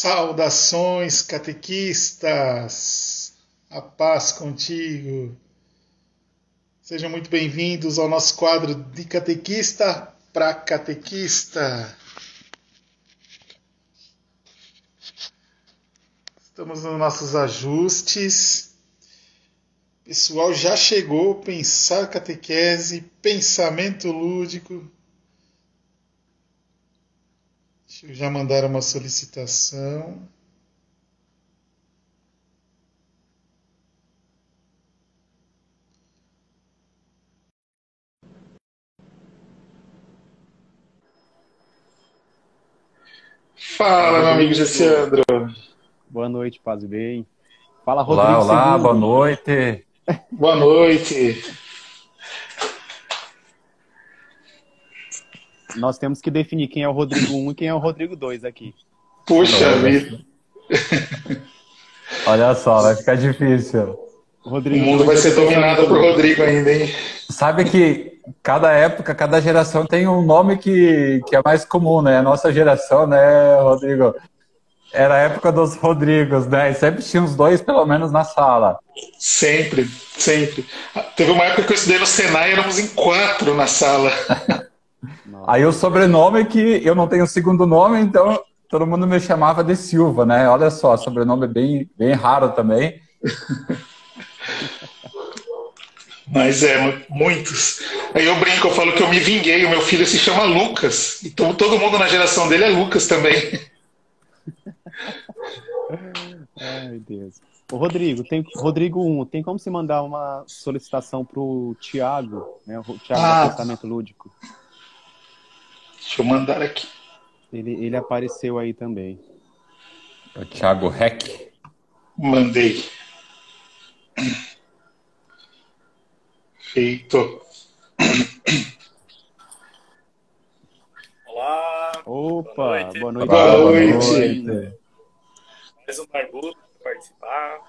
Saudações, catequistas! A paz contigo! Sejam muito bem-vindos ao nosso quadro de catequista para catequista. Estamos nos nossos ajustes. O pessoal já chegou, pensar catequese, pensamento lúdico. Deixa eu já mandar uma solicitação. Fala, meu amigo Gessiandro. Boa noite, paz e bem. Fala, Rodrigo. Olá, boa noite. Boa noite. Nós temos que definir quem é o Rodrigo 1 e quem é o Rodrigo 2 aqui. Puxa vida. Olha só, vai ficar difícil. Rodrigo, o mundo vai ser dominado por Rodrigo ainda, hein? Sabe que cada época, cada geração tem um nome que é mais comum, né? A nossa geração, né, Rodrigo? Era a época dos Rodrigos, né? E sempre tinha uns dois, pelo menos, na sala. Sempre, sempre. Teve uma época que eu estudei no Senai e éramos em 4 na sala. Aí o sobrenome que eu não tenho segundo nome, então todo mundo me chamava de Silva, né? Olha só, sobrenome bem raro também. Mas muitos. Aí eu brinco, eu falo que eu me vinguei, o meu filho se chama Lucas. Então todo mundo na geração dele é Lucas também. Ai, Deus. Ô, Rodrigo, Rodrigo 1, tem como você mandar uma solicitação pro Thiago, né? O Thiago do Pensamento Lúdico. Deixa eu mandar aqui. Ele apareceu aí também. O Thiago Heck. Mandei. Feito. Olá. Opa, boa noite. Boa noite. Mais um barbudo para participar.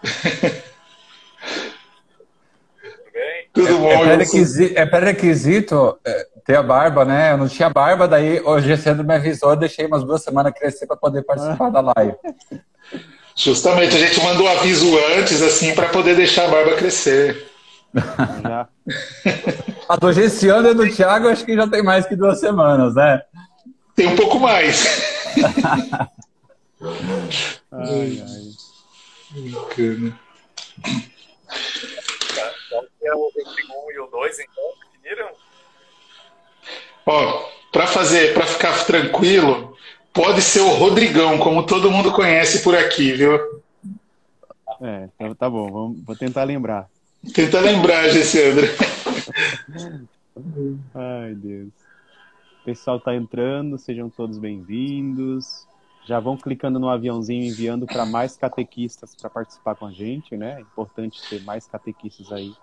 Tudo bem? Tudo bom. É pré-requisito ter a barba, né? Eu não tinha barba, daí hoje Gessiandro me avisou, eu deixei umas 2 semanas crescer para poder participar da live. Justamente, a gente mandou aviso antes, assim, para poder deixar a barba crescer. Já. A do Gessiandro e do Thiago, acho que já tem mais que 2 semanas, né? Tem um pouco mais. Ai. Bacana. Qual que é o Rodrigo 1 e o 2, então? Definiram? Ó, para ficar tranquilo, pode ser o Rodrigão, como todo mundo conhece por aqui, viu? Então tá bom, vou tentar lembrar. Tenta lembrar, Gessiandro. Ai, Deus. O pessoal tá entrando, sejam todos bem-vindos. Já vão clicando no aviãozinho, enviando para mais catequistas para participar com a gente, né? É importante ter mais catequistas aí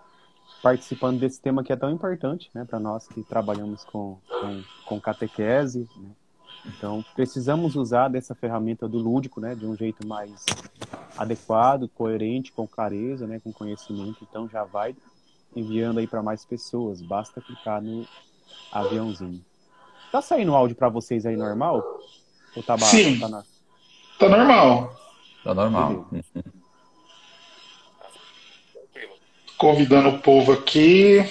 participando desse tema que é tão importante, né? Para nós que trabalhamos com catequese, né? Então, precisamos usar dessa ferramenta do lúdico, né? De um jeito mais adequado, coerente, com clareza, né? Com conhecimento. Então, já vai enviando aí para mais pessoas. Basta clicar no aviãozinho. Tá saindo o áudio para vocês aí normal? Ou tá baixo? Sim, tá normal. Tá normal. Convidando o povo aqui.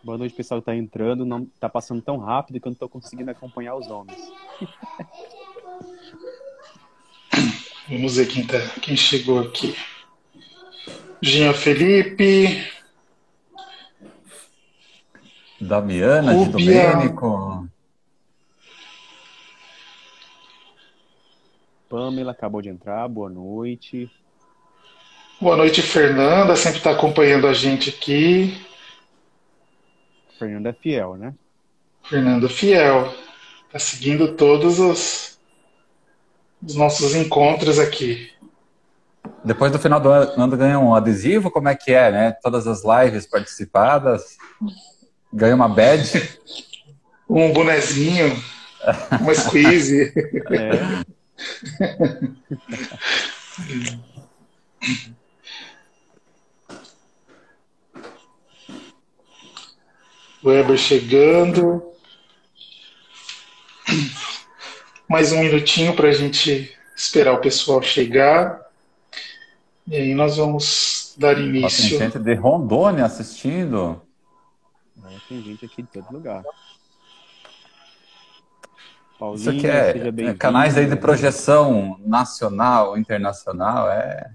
Boa noite, pessoal que tá entrando. Não tá passando tão rápido que eu não tô conseguindo acompanhar os nomes. Vamos ver quem chegou aqui. Jean Felipe. Damiana, de Domênico. Pamela acabou de entrar, boa noite. Boa noite, Fernanda, sempre está acompanhando a gente aqui. Fernanda é fiel, né? Fernanda fiel. Está seguindo todos os nossos encontros aqui. Depois do final do ano ganha um adesivo, como é que é, né? Todas as lives participadas, ganha uma badge. Um bonezinho, uma squeeze. Weber chegando. Mais um minutinho para a gente esperar o pessoal chegar. E aí nós vamos dar Ó, tem início. gente de Rondônia assistindo. Tem gente aqui de todo lugar. Isso aqui Paulinha, seja é bem-vindo. canais aí de projeção nacional, internacional, é.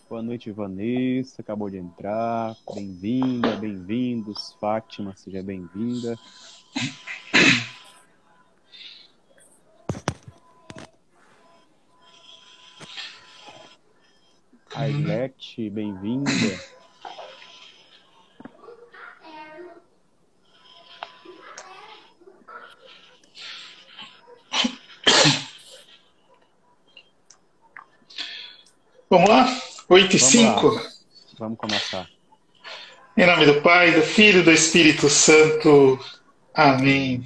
Boa noite, Vanessa, acabou de entrar. Bem-vinda, bem-vindos. Fátima, seja bem-vinda. Ailete, bem-vinda. Vamos lá? 8 e Vamos 5. lá. Vamos começar. Em nome do Pai, do Filho e do Espírito Santo. Amém.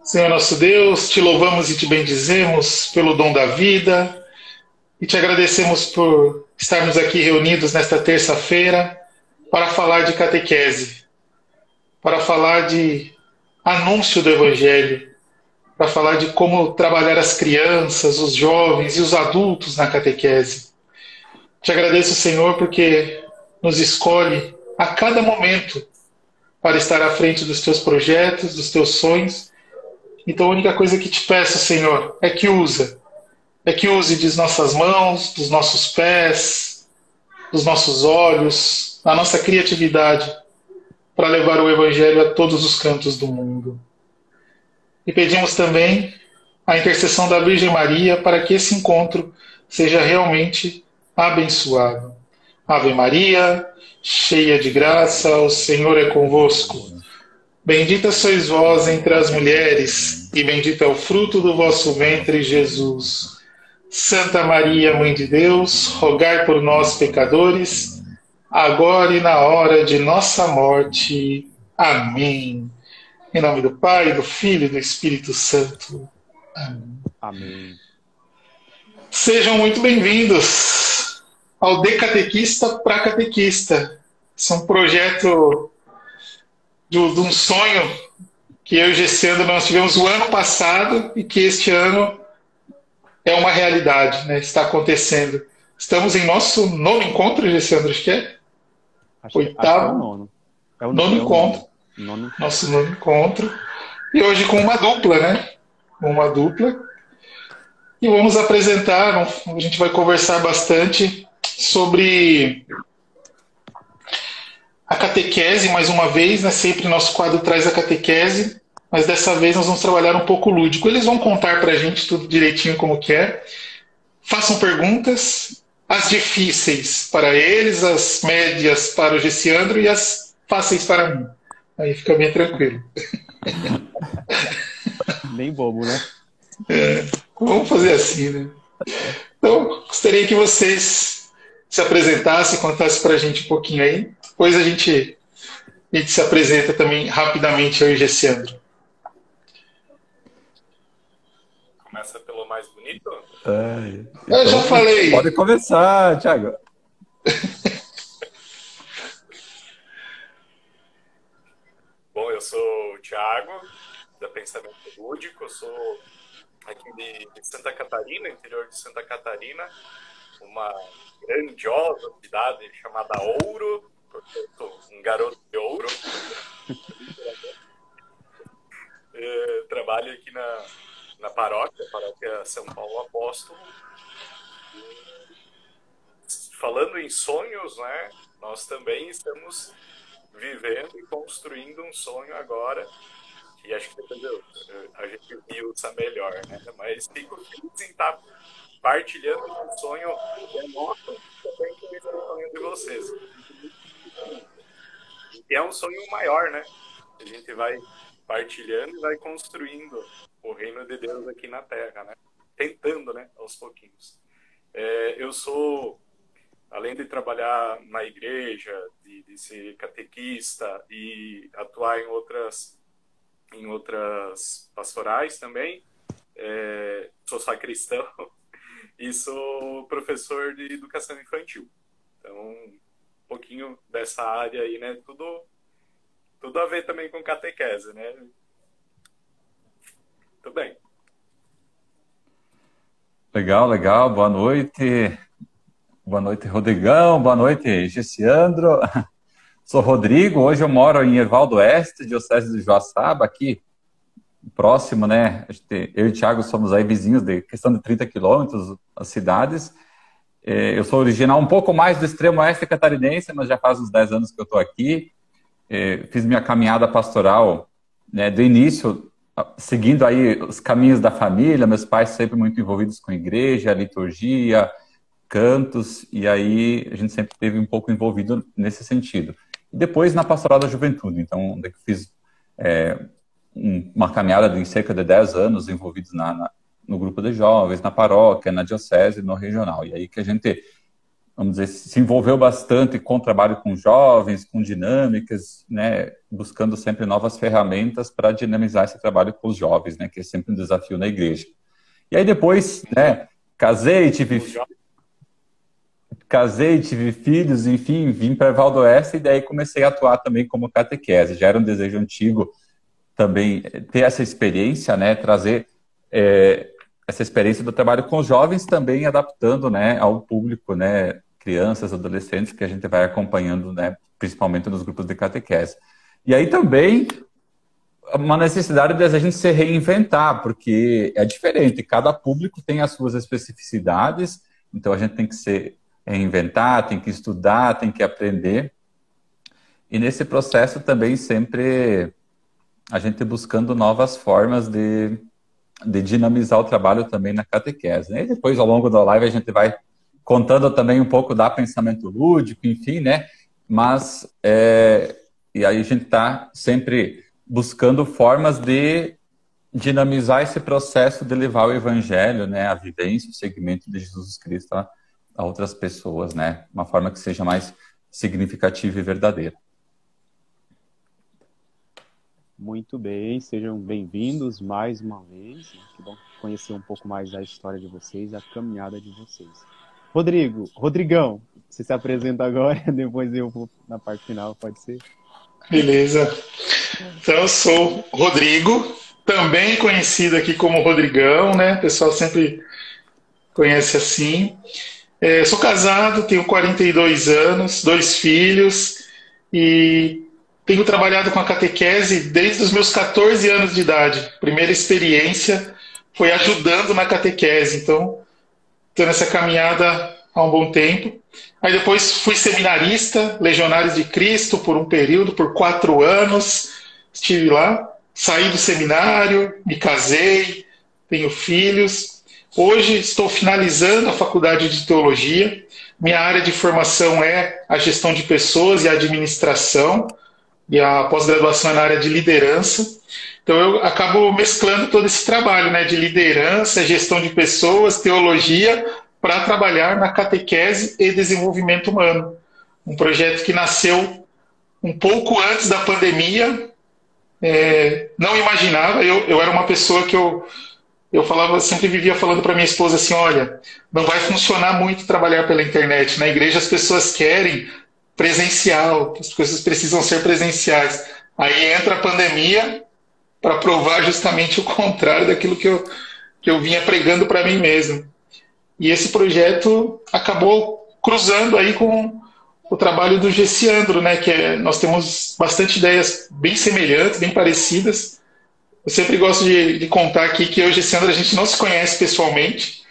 Senhor nosso Deus, te louvamos e te bendizemos pelo dom da vida e te agradecemos por estarmos aqui reunidos nesta terça-feira para falar de catequese, para falar de anúncio do Evangelho, para falar de como trabalhar as crianças, os jovens e os adultos na catequese. Te agradeço, Senhor, porque nos escolhe a cada momento para estar à frente dos teus projetos, dos teus sonhos. Então a única coisa que te peço, Senhor, é que use de nossas mãos, dos nossos pés, dos nossos olhos, da nossa criatividade, para levar o Evangelho a todos os cantos do mundo. E pedimos também a intercessão da Virgem Maria para que esse encontro seja realmente abençoado. Ave Maria, cheia de graça, o Senhor é convosco. Bendita sois vós entre as mulheres, e bendito é o fruto do vosso ventre, Jesus. Santa Maria, Mãe de Deus, rogai por nós, pecadores, agora e na hora de nossa morte. Amém. Em nome do Pai, do Filho e do Espírito Santo. Amém. Amém. Sejam muito bem-vindos ao De Catequista para Catequista. Esse é um projeto de um sonho que eu e Gessandro nós tivemos o ano passado e que este ano é uma realidade, né? Está acontecendo. Estamos em nosso nono encontro, Gessandro, acho que é? Acho que é o nono. Nono encontro. Nosso nono encontro. E hoje com uma dupla, né? Uma dupla. E vamos apresentar, a gente vai conversar bastante sobre a catequese, mais uma vez, né? Sempre nosso quadro traz a catequese, mas dessa vez nós vamos trabalhar um pouco lúdico. Eles vão contar para a gente tudo direitinho como que é. Façam perguntas, as difíceis para eles, as médias para o Gessiandro e as fáceis para mim. Aí fica bem tranquilo. Bem bobo, né? Vamos fazer assim, né? Então, gostaria que vocês se apresentassem, contassem para a gente um pouquinho aí. Depois a gente se apresenta também rapidamente ao Gessiandro. Começa pelo mais bonito? Então, eu já falei. Pode começar, Thiago. Bom, eu sou o Thiago, da Pensamento Lúdico. Eu sou aqui de Santa Catarina, interior de Santa Catarina, uma grandiosa cidade chamada Ouro. Eu sou um garoto de Ouro. Trabalho aqui na paróquia São Paulo Apóstolo. Falando em sonhos, né? Nós também estamos vivendo e construindo um sonho agora, que acho que depois a gente viu melhor, né? Mas fico feliz em estar partilhando um sonho que é nosso, também com esse sonho de vocês. E é um sonho maior, né? A gente vai partilhando e vai construindo o reino de Deus aqui na Terra, né? Tentando, né? Aos pouquinhos. Eu sou, além de trabalhar na igreja, de ser catequista e atuar em outras pastorais também, sou sacristão e sou professor de educação infantil. Então, um pouquinho dessa área aí, né? Tudo a ver também com catequese, né? Tudo bem. Legal, legal. Boa noite. Boa noite, Rodrigão. Boa noite, Gessiandro. Sou Rodrigo. Hoje eu moro em Ervaldo Oeste, diocese de Joaçaba, aqui próximo, né? Eu e o Thiago somos aí vizinhos de questão de 30 quilômetros as cidades. Eu sou original um pouco mais do extremo oeste catarinense, mas já faz uns 10 anos que eu estou aqui. Fiz minha caminhada pastoral, né, do início, seguindo aí os caminhos da família, meus pais sempre muito envolvidos com igreja, liturgia, cantos, e aí a gente sempre esteve um pouco envolvido nesse sentido. E depois na pastoral da juventude, então, onde eu fiz uma caminhada de cerca de 10 anos envolvidos no grupo de jovens, na paróquia, na diocese, no regional. E aí que a gente, vamos dizer, se envolveu bastante com o trabalho com jovens, com dinâmicas, né, buscando sempre novas ferramentas para dinamizar esse trabalho com os jovens, né, que é sempre um desafio na igreja. E aí depois, né, casei, tive filhos, enfim, vim para Ervaldo Oeste e daí comecei a atuar também como catequese. Já era um desejo antigo também ter essa experiência, né, trazer essa experiência do trabalho com os jovens, também adaptando, né, ao público, né, crianças, adolescentes, que a gente vai acompanhando, né, principalmente nos grupos de catequese. E aí também uma necessidade de a gente se reinventar, porque é diferente, cada público tem as suas especificidades, então a gente tem que se reinventar, tem que estudar, tem que aprender. E nesse processo também sempre a gente buscando novas formas de dinamizar o trabalho também na catequese, né? E depois, ao longo da live, a gente vai contando também um pouco da pensamento lúdico, enfim, né? Mas, e aí a gente está sempre buscando formas de dinamizar esse processo de levar o evangelho, né? A vivência, o segmento de Jesus Cristo a outras pessoas, né? Uma forma que seja mais significativa e verdadeira. Muito bem, sejam bem-vindos mais uma vez. Que bom conhecer um pouco mais da história de vocês, a caminhada de vocês. Rodrigão, você se apresenta agora, depois eu vou na parte final, pode ser? Beleza. Então, eu sou Rodrigo, também conhecido aqui como Rodrigão, né? O pessoal sempre conhece assim. Sou casado, tenho 42 anos, 2 filhos e tenho trabalhado com a catequese desde os meus 14 anos de idade. Primeira experiência foi ajudando na catequese, então estou nessa caminhada há um bom tempo. Aí depois fui seminarista, Legionários de Cristo, por um período, por 4 anos. Estive lá, saí do seminário, me casei, tenho filhos. Hoje estou finalizando a faculdade de teologia. Minha área de formação é a gestão de pessoas e a administração. E a pós-graduação é na área de liderança. Então eu acabo mesclando todo esse trabalho, né, de liderança, gestão de pessoas, teologia, para trabalhar na catequese e desenvolvimento humano. Um projeto que nasceu um pouco antes da pandemia. Não imaginava, eu era uma pessoa que eu falava, sempre vivia falando para minha esposa assim, olha, não vai funcionar muito trabalhar pela internet. Na igreja as pessoas querem presencial, as coisas precisam ser presenciais. Aí entra a pandemia para provar justamente o contrário daquilo que eu vinha pregando para mim mesmo. E esse projeto acabou cruzando aí com o trabalho do Gessiandro, né? Nós temos bastante ideias bem semelhantes, bem parecidas. Eu sempre gosto de contar aqui que eu e o Gessiandro a gente não se conhece pessoalmente.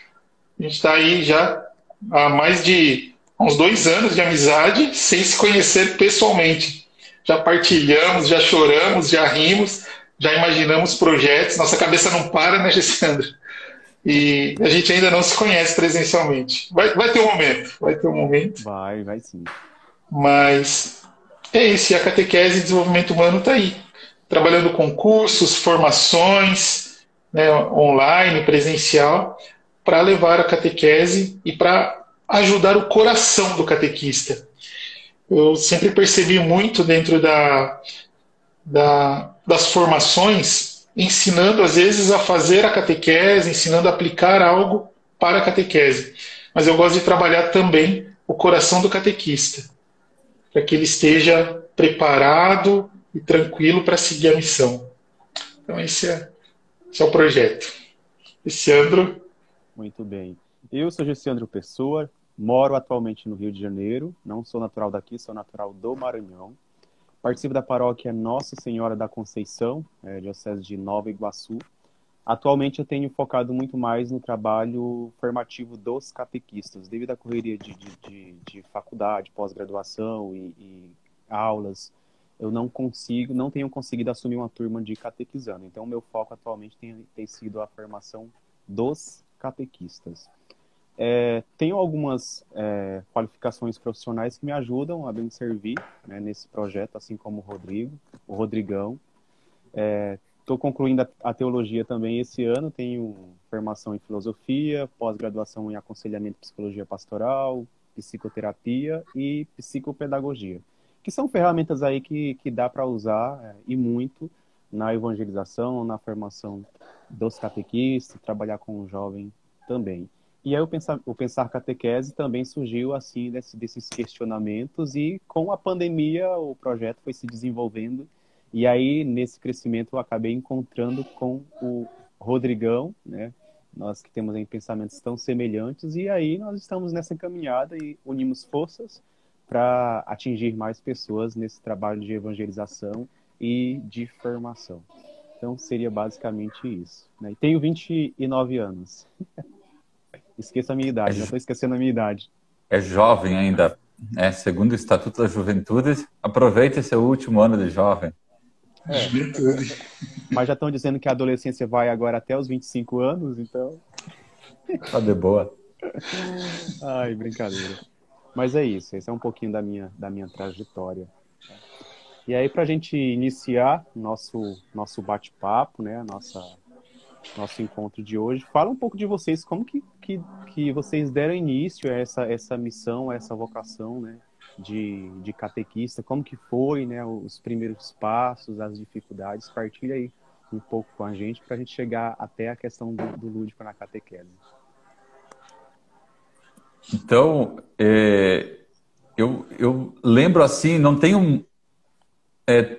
A gente está aí já há mais de uns 2 anos de amizade, sem se conhecer pessoalmente. Já partilhamos, já choramos, já rimos, já imaginamos projetos. Nossa cabeça não para, né, Gessiandro? E a gente ainda não se conhece presencialmente. Vai ter um momento, vai ter um momento. Vai sim. Mas é isso, e a catequese e desenvolvimento humano está aí. Trabalhando com cursos, formações, né, online, presencial, para levar a catequese e para ajudar o coração do catequista. Eu sempre percebi muito dentro das formações ensinando, às vezes, a fazer a catequese, ensinando a aplicar algo para a catequese. Mas eu gosto de trabalhar também o coração do catequista, para que ele esteja preparado e tranquilo para seguir a missão. Então, esse é o projeto. Gessiandro? Muito bem. Eu sou Gessiandro Pessoa, moro atualmente no Rio de Janeiro, não sou natural daqui, sou natural do Maranhão. Participo da paróquia Nossa Senhora da Conceição, diocese de Nova Iguaçu. Atualmente eu tenho focado muito mais no trabalho formativo dos catequistas, devido à correria de faculdade, pós-graduação e aulas. Eu não tenho conseguido assumir uma turma de catequizando. Então, o meu foco atualmente tem sido a formação dos catequistas. Tenho algumas qualificações profissionais que me ajudam a bem servir, né, nesse projeto, assim como o Rodrigão. Estou concluindo a teologia também esse ano, tenho formação em filosofia, pós-graduação em aconselhamento e psicologia pastoral, psicoterapia e psicopedagogia, que são ferramentas aí que dá para usar e muito na evangelização, na formação dos catequistas, trabalhar com o jovem também. E aí o Pensar Catequese também surgiu assim desses questionamentos, e com a pandemia o projeto foi se desenvolvendo. E aí, nesse crescimento, eu acabei encontrando com o Rodrigão, né? Nós que temos aí pensamentos tão semelhantes, e aí nós estamos nessa caminhada e unimos forças para atingir mais pessoas nesse trabalho de evangelização e de formação. Então, seria basicamente isso, né? E tenho 29 anos. Esqueça a minha idade, já estou esquecendo a minha idade. É jovem ainda, né? Segundo o Estatuto da Juventude, aproveite seu último ano de jovem. Mas já estão dizendo que a adolescência vai agora até os 25 anos, então... Tá de boa. Ai, brincadeira. Mas é isso, esse é um pouquinho da minha trajetória. E aí, para a gente iniciar nosso bate-papo, né, nosso encontro de hoje, fala um pouco de vocês, como que vocês deram início a essa missão, a essa vocação, né, de catequista, como que foi, né, os primeiros passos, as dificuldades. Partilha aí um pouco com a gente para a gente chegar até a questão do lúdico na catequese. Então, eu lembro assim, não tenho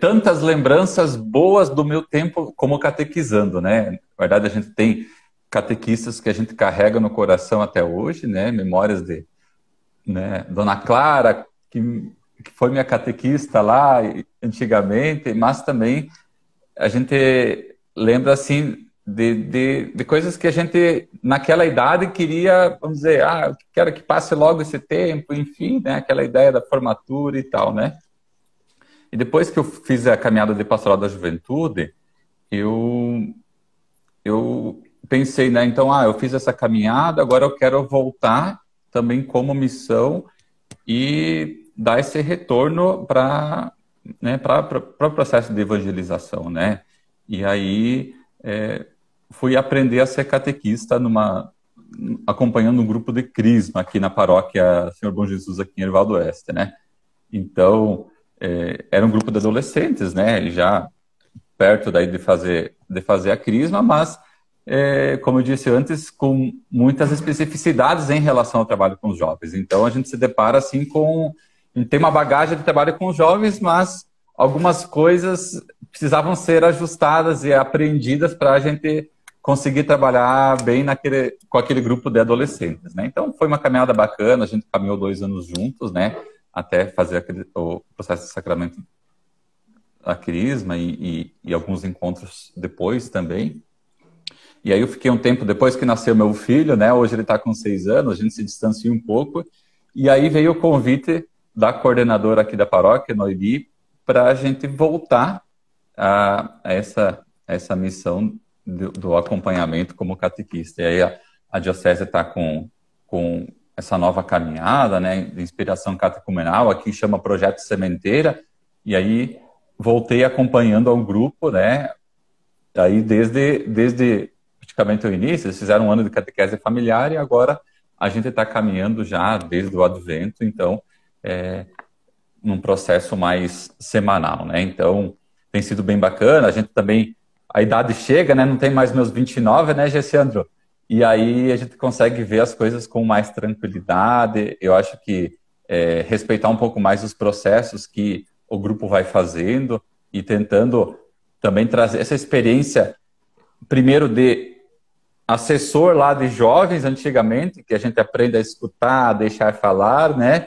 tantas lembranças boas do meu tempo como catequizando, né? Na verdade, a gente tem catequistas que a gente carrega no coração até hoje, né? Memórias de, né, Dona Clara, que foi minha catequista lá antigamente, mas também a gente lembra assim de coisas que a gente naquela idade queria, vamos dizer, eu quero que passe logo esse tempo, enfim, né, aquela ideia da formatura e tal, né? E depois que eu fiz a caminhada de pastoral da juventude, eu pensei, né, então, eu fiz essa caminhada, agora eu quero voltar também como missão e dar esse retorno para, né, o processo de evangelização, né? E aí fui aprender a ser catequista acompanhando um grupo de crisma aqui na paróquia Senhor Bom Jesus, aqui em Erval do Oeste, né? Então, era um grupo de adolescentes, né? Já perto daí de fazer a crisma, mas, como eu disse antes, com muitas especificidades em relação ao trabalho com os jovens. Então, a gente se depara assim a gente tem uma bagagem de trabalho com os jovens, mas algumas coisas precisavam ser ajustadas e aprendidas para a gente conseguir trabalhar bem com aquele grupo de adolescentes, né? Então, foi uma caminhada bacana, a gente caminhou 2 anos juntos, né? Até fazer o processo de sacramento da crisma e alguns encontros depois também. E aí eu fiquei um tempo, depois que nasceu meu filho, né? Hoje ele está com 6 anos, a gente se distanciou um pouco. E aí veio o convite da coordenadora aqui da paróquia, Noeli, para a gente voltar a essa missão do acompanhamento como catequista. E aí a diocese está com essa nova caminhada, né, de inspiração catecumenal, aqui chama Projeto Sementeira, e aí voltei acompanhando ao grupo, né, aí desde praticamente o início. Eles fizeram um ano de catequese familiar e agora a gente está caminhando já desde o Advento, então, num processo mais semanal, né? Então, tem sido bem bacana. A gente também a idade chega, né? Não tem mais meus 29, né, Gessiandro? E aí a gente consegue ver as coisas com mais tranquilidade. Eu acho que respeitar um pouco mais os processos que o grupo vai fazendo e tentando também trazer essa experiência, primeiro de assessor lá de jovens antigamente, que a gente aprende a escutar, a deixar falar, né?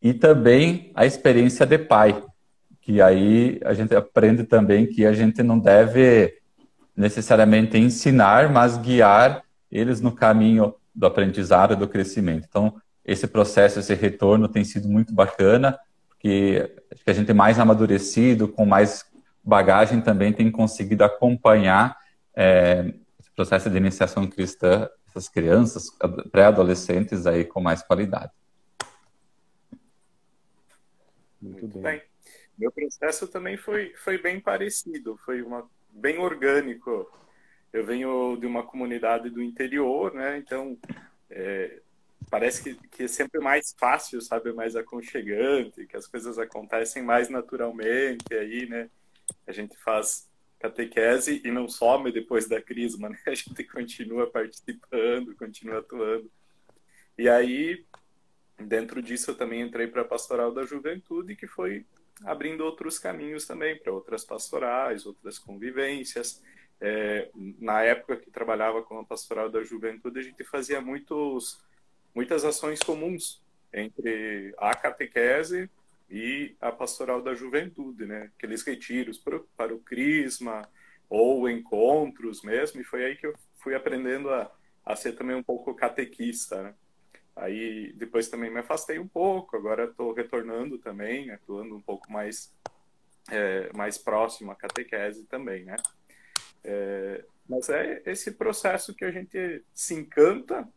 E também a experiência de pai, que aí a gente aprende também que a gente não deve necessariamente ensinar, mas guiar eles no caminho do aprendizado e do crescimento. Então, esse processo, esse retorno tem sido muito bacana, porque acho que a gente mais amadurecido, com mais bagagem, também tem conseguido acompanhar esse processo de iniciação cristã, essas crianças, pré-adolescentes aí com mais qualidade. Muito bem. Meu processo também foi bem parecido, foi bem orgânico. Eu venho de uma comunidade do interior, né? Então, parece que é sempre mais fácil, sabe? Mais aconchegante, que as coisas acontecem mais naturalmente aí, né? A gente faz catequese e não some depois da crisma, né? A gente continua participando, continua atuando. E aí, dentro disso, eu também entrei para a Pastoral da Juventude, que foi abrindo outros caminhos também para outras pastorais, outras convivências. Na época que trabalhava com a Pastoral da Juventude, a gente fazia muitas ações comuns entre a catequese e a Pastoral da Juventude, né? Aqueles retiros para o crisma ou encontros mesmo, e foi aí que eu fui aprendendo a ser também um pouco catequista, né? Aí depois também me afastei um pouco, agora estou retornando também, atuando um pouco mais próximo à catequese também, né? Mas é esse processo que a gente se encanta,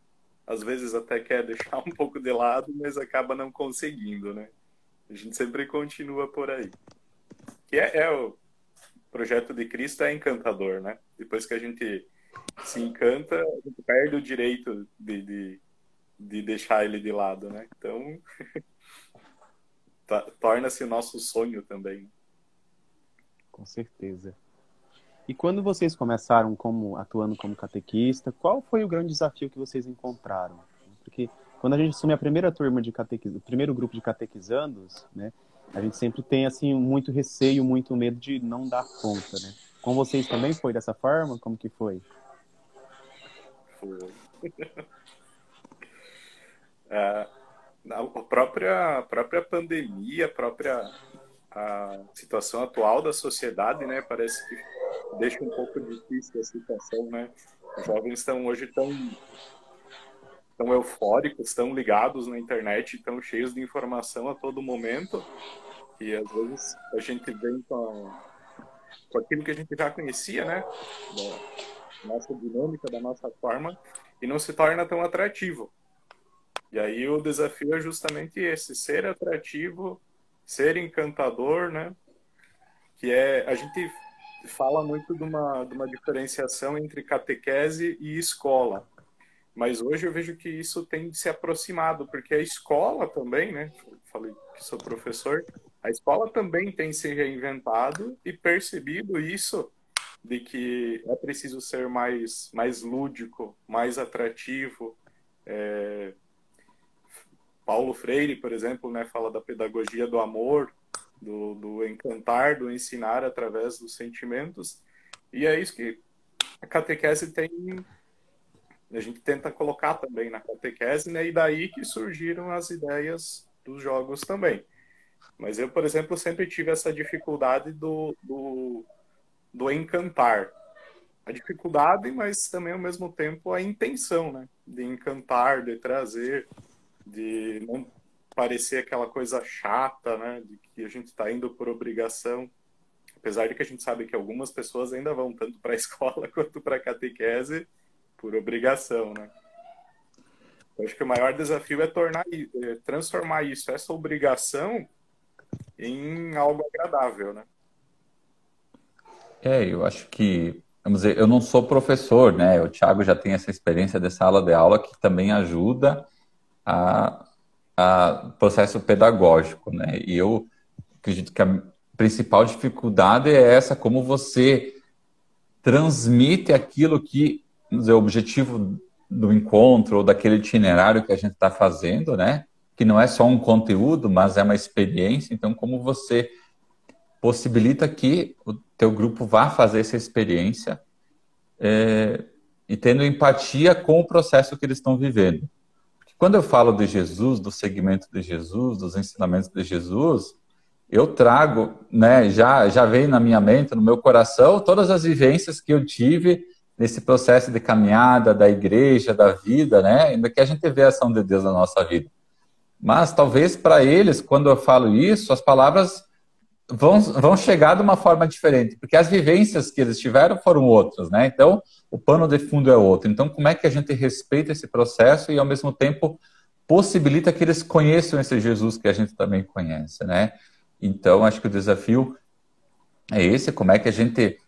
às vezes até quer deixar um pouco de lado, mas acaba não conseguindo, né? A gente sempre continua por aí. Que o projeto de Cristo é encantador, né? Depois que a gente se encanta, a gente perde o direito de deixar ele de lado, né? Então, torna-se o nosso sonho também. Com certeza. E quando vocês começaram atuando como catequista, qual foi o grande desafio que vocês encontraram? Porque quando a gente assume a primeira turma de catequismo, o primeiro grupo de catequizandos, né, a gente sempre tem assim muito receio, muito medo de não dar conta, né? Com vocês também foi dessa forma? Como que foi? Foi. A própria pandemia, a situação atual da sociedade, né, parece que deixa um pouco difícil a situação, né? Os jovens estão hoje tão eufóricos, tão ligados na internet, tão cheios de informação a todo momento, e às vezes a gente vem com aquilo que a gente já conhecia, né? Da nossa dinâmica, da nossa forma, e não se torna tão atrativo. E aí o desafio é justamente esse, ser atrativo, ser encantador, né? Que a gente fala muito de uma diferenciação entre catequese e escola. Mas hoje eu vejo que isso tem se aproximado, porque a escola também, né? Falei que sou professor, a escola também tem se reinventado e percebido isso, de que é preciso ser mais lúdico, mais atrativo. Paulo Freire, por exemplo, né, fala da pedagogia do amor, do encantar, do ensinar através dos sentimentos. E é isso que a catequese a gente tenta colocar também na catequese, né? E daí que surgiram as ideias dos jogos também. Mas eu, por exemplo, sempre tive essa dificuldade do encantar. A dificuldade, mas também, ao mesmo tempo, a intenção, né? De encantar, de trazer, de não parecer aquela coisa chata, né? De que a gente está indo por obrigação. Apesar de que a gente sabe que algumas pessoas ainda vão tanto para a escola quanto para a catequese por obrigação, né? Eu acho que o maior desafio é transformar essa obrigação em algo agradável, né? Eu acho que, vamos dizer, eu não sou professor, né? O Thiago já tem essa experiência dessa sala de aula que também ajuda a processo pedagógico, né? E eu acredito que a principal dificuldade é essa, como você transmite aquilo que, vamos dizer, o objetivo do encontro ou daquele itinerário que a gente está fazendo, né? Que não é só um conteúdo, mas é uma experiência. Então, como você possibilita que o teu grupo vá fazer essa experiência e tendo empatia com o processo que eles estão vivendo. Porque quando eu falo de Jesus, do segmento de Jesus, dos ensinamentos de Jesus, eu trago, né, já vem na minha mente, no meu coração, todas as vivências que eu tive nesse processo de caminhada da igreja, da vida, né, ainda que a gente vê a ação de Deus na nossa vida. Mas talvez para eles, quando eu falo isso, as palavras vão chegar de uma forma diferente, porque as vivências que eles tiveram foram outras, né? Então, o pano de fundo é outro. Então, como é que a gente respeita esse processo e, ao mesmo tempo, possibilita que eles conheçam esse Jesus que a gente também conhece, né? Então, acho que o desafio é esse, como é que a gente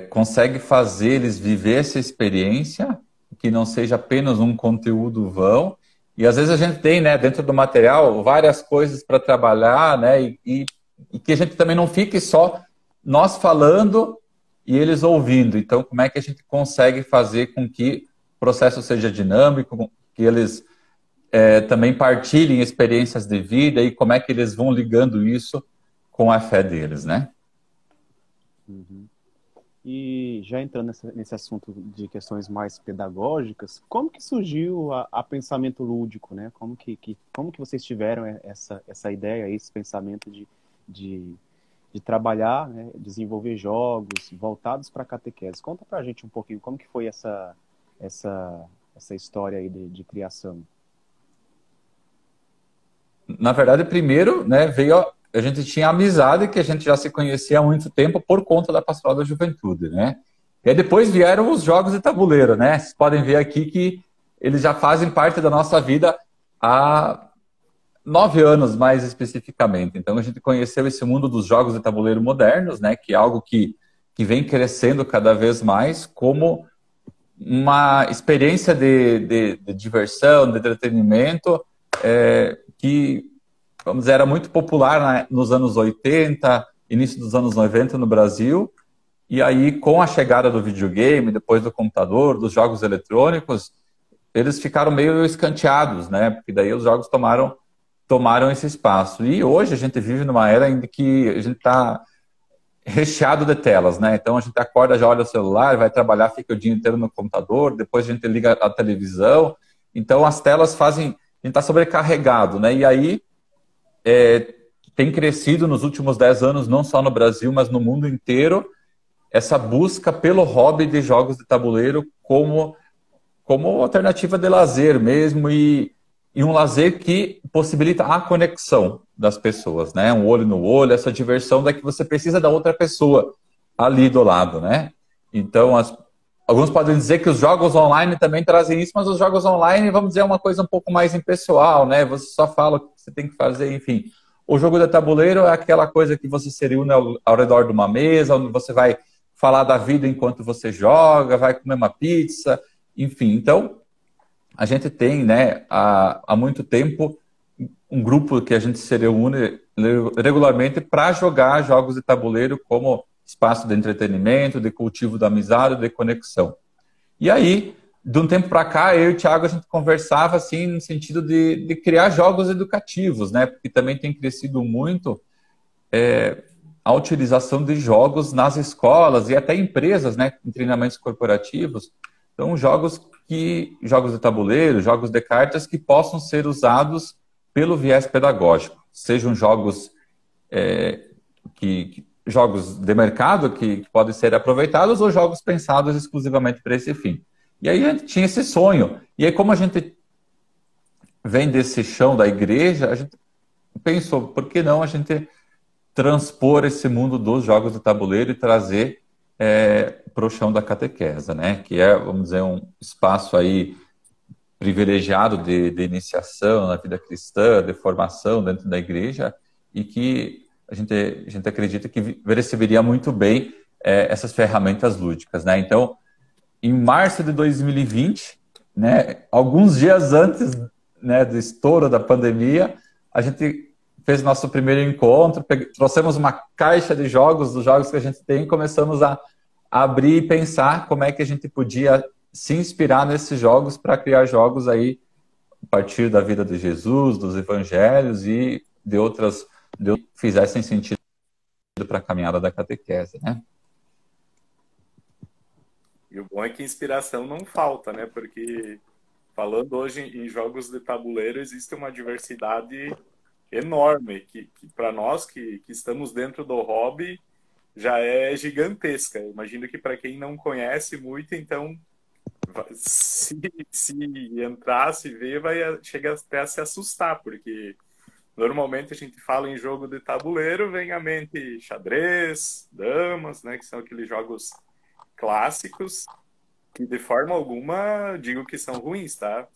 consegue fazer eles viver essa experiência, que não seja apenas um conteúdo vão. E às vezes a gente tem, né, dentro do material, várias coisas para trabalhar, né, e que a gente também não fique só nós falando e eles ouvindo. Então, como é que a gente consegue fazer com que o processo seja dinâmico, que eles também partilhem experiências de vida e como é que eles vão ligando isso com a fé deles, né? Uhum. E já entrando nesse assunto de questões mais pedagógicas, como que surgiu a pensamento lúdico, né? Como que vocês tiveram essa ideia, esse pensamento de trabalhar, né? Desenvolver jogos voltados para a catequese? Conta pra gente um pouquinho como que foi essa história aí de criação. Na verdade, primeiro, né, a gente tinha amizade, que a gente já se conhecia há muito tempo por conta da Pastoral da Juventude, né? E aí depois vieram os jogos de tabuleiro, né? Vocês podem ver aqui que eles já fazem parte da nossa vida há 9 anos, mais especificamente. Então a gente conheceu esse mundo dos jogos de tabuleiro modernos, né? Que é algo que vem crescendo cada vez mais como uma experiência de diversão, de entretenimento, que, vamos dizer, era muito popular nos anos 80, início dos anos 90 no Brasil, e aí com a chegada do videogame, depois do computador, dos jogos eletrônicos, eles ficaram meio escanteados, né? Porque daí os jogos tomaram esse espaço. E hoje a gente vive numa era em que a gente está recheado de telas, né? Então a gente acorda, já olha o celular, vai trabalhar, fica o dia inteiro no computador, depois a gente liga a televisão, então as telas fazem... A gente está sobrecarregado, né? E aí tem crescido nos últimos 10 anos, não só no Brasil, mas no mundo inteiro, essa busca pelo hobby de jogos de tabuleiro como alternativa de lazer mesmo, e um lazer que possibilita a conexão das pessoas, né? Um olho no olho, essa diversão da que você precisa da outra pessoa ali do lado, né? Então, alguns podem dizer que os jogos online também trazem isso, mas os jogos online, vamos dizer, é uma coisa um pouco mais impessoal, né? Você só fala o que você tem que fazer, enfim. O jogo de tabuleiro é aquela coisa que você se reúne ao redor de uma mesa, onde você vai falar da vida enquanto você joga, vai comer uma pizza, enfim. Então, a gente tem, né, há muito tempo, um grupo que a gente se reúne regularmente para jogar jogos de tabuleiro como espaço de entretenimento, de cultivo da amizade, de conexão. E aí, de um tempo para cá, eu e o Thiago, a gente conversava assim, no sentido de criar jogos educativos, né? Porque também tem crescido muito a utilização de jogos nas escolas e até empresas, né? Em treinamentos corporativos. Então, jogos de tabuleiro, jogos de cartas que possam ser usados pelo viés pedagógico. Sejam jogos jogos de mercado que podem ser aproveitados ou jogos pensados exclusivamente para esse fim. E aí a gente tinha esse sonho. E aí, como a gente vem desse chão da igreja, a gente pensou, por que não a gente transpor esse mundo dos jogos de tabuleiro e trazer para o chão da catequese, né? Que é, vamos dizer, um espaço aí privilegiado de iniciação na vida cristã, de formação dentro da igreja, e que a gente acredita que receberia muito bem essas ferramentas lúdicas, né? Então, em março de 2020, né, alguns dias antes, né, do estouro da pandemia, a gente fez nosso primeiro encontro, trouxemos uma caixa de jogos, dos jogos que a gente tem, e começamos a abrir e pensar como é que a gente podia se inspirar nesses jogos para criar jogos aí a partir da vida de Jesus, dos evangelhos e de outras que fizessem sentido para a caminhada da catequese, né? E o bom é que inspiração não falta, né? Porque falando hoje em jogos de tabuleiro, existe uma diversidade enorme, que para nós que estamos dentro do hobby já é gigantesca. Eu imagino que para quem não conhece muito, então se entrar, se ver, vai chegar até a se assustar, porque normalmente a gente fala em jogo de tabuleiro, vem à mente xadrez, damas, né, que são aqueles jogos clássicos, que de forma alguma digo que são ruins, tá?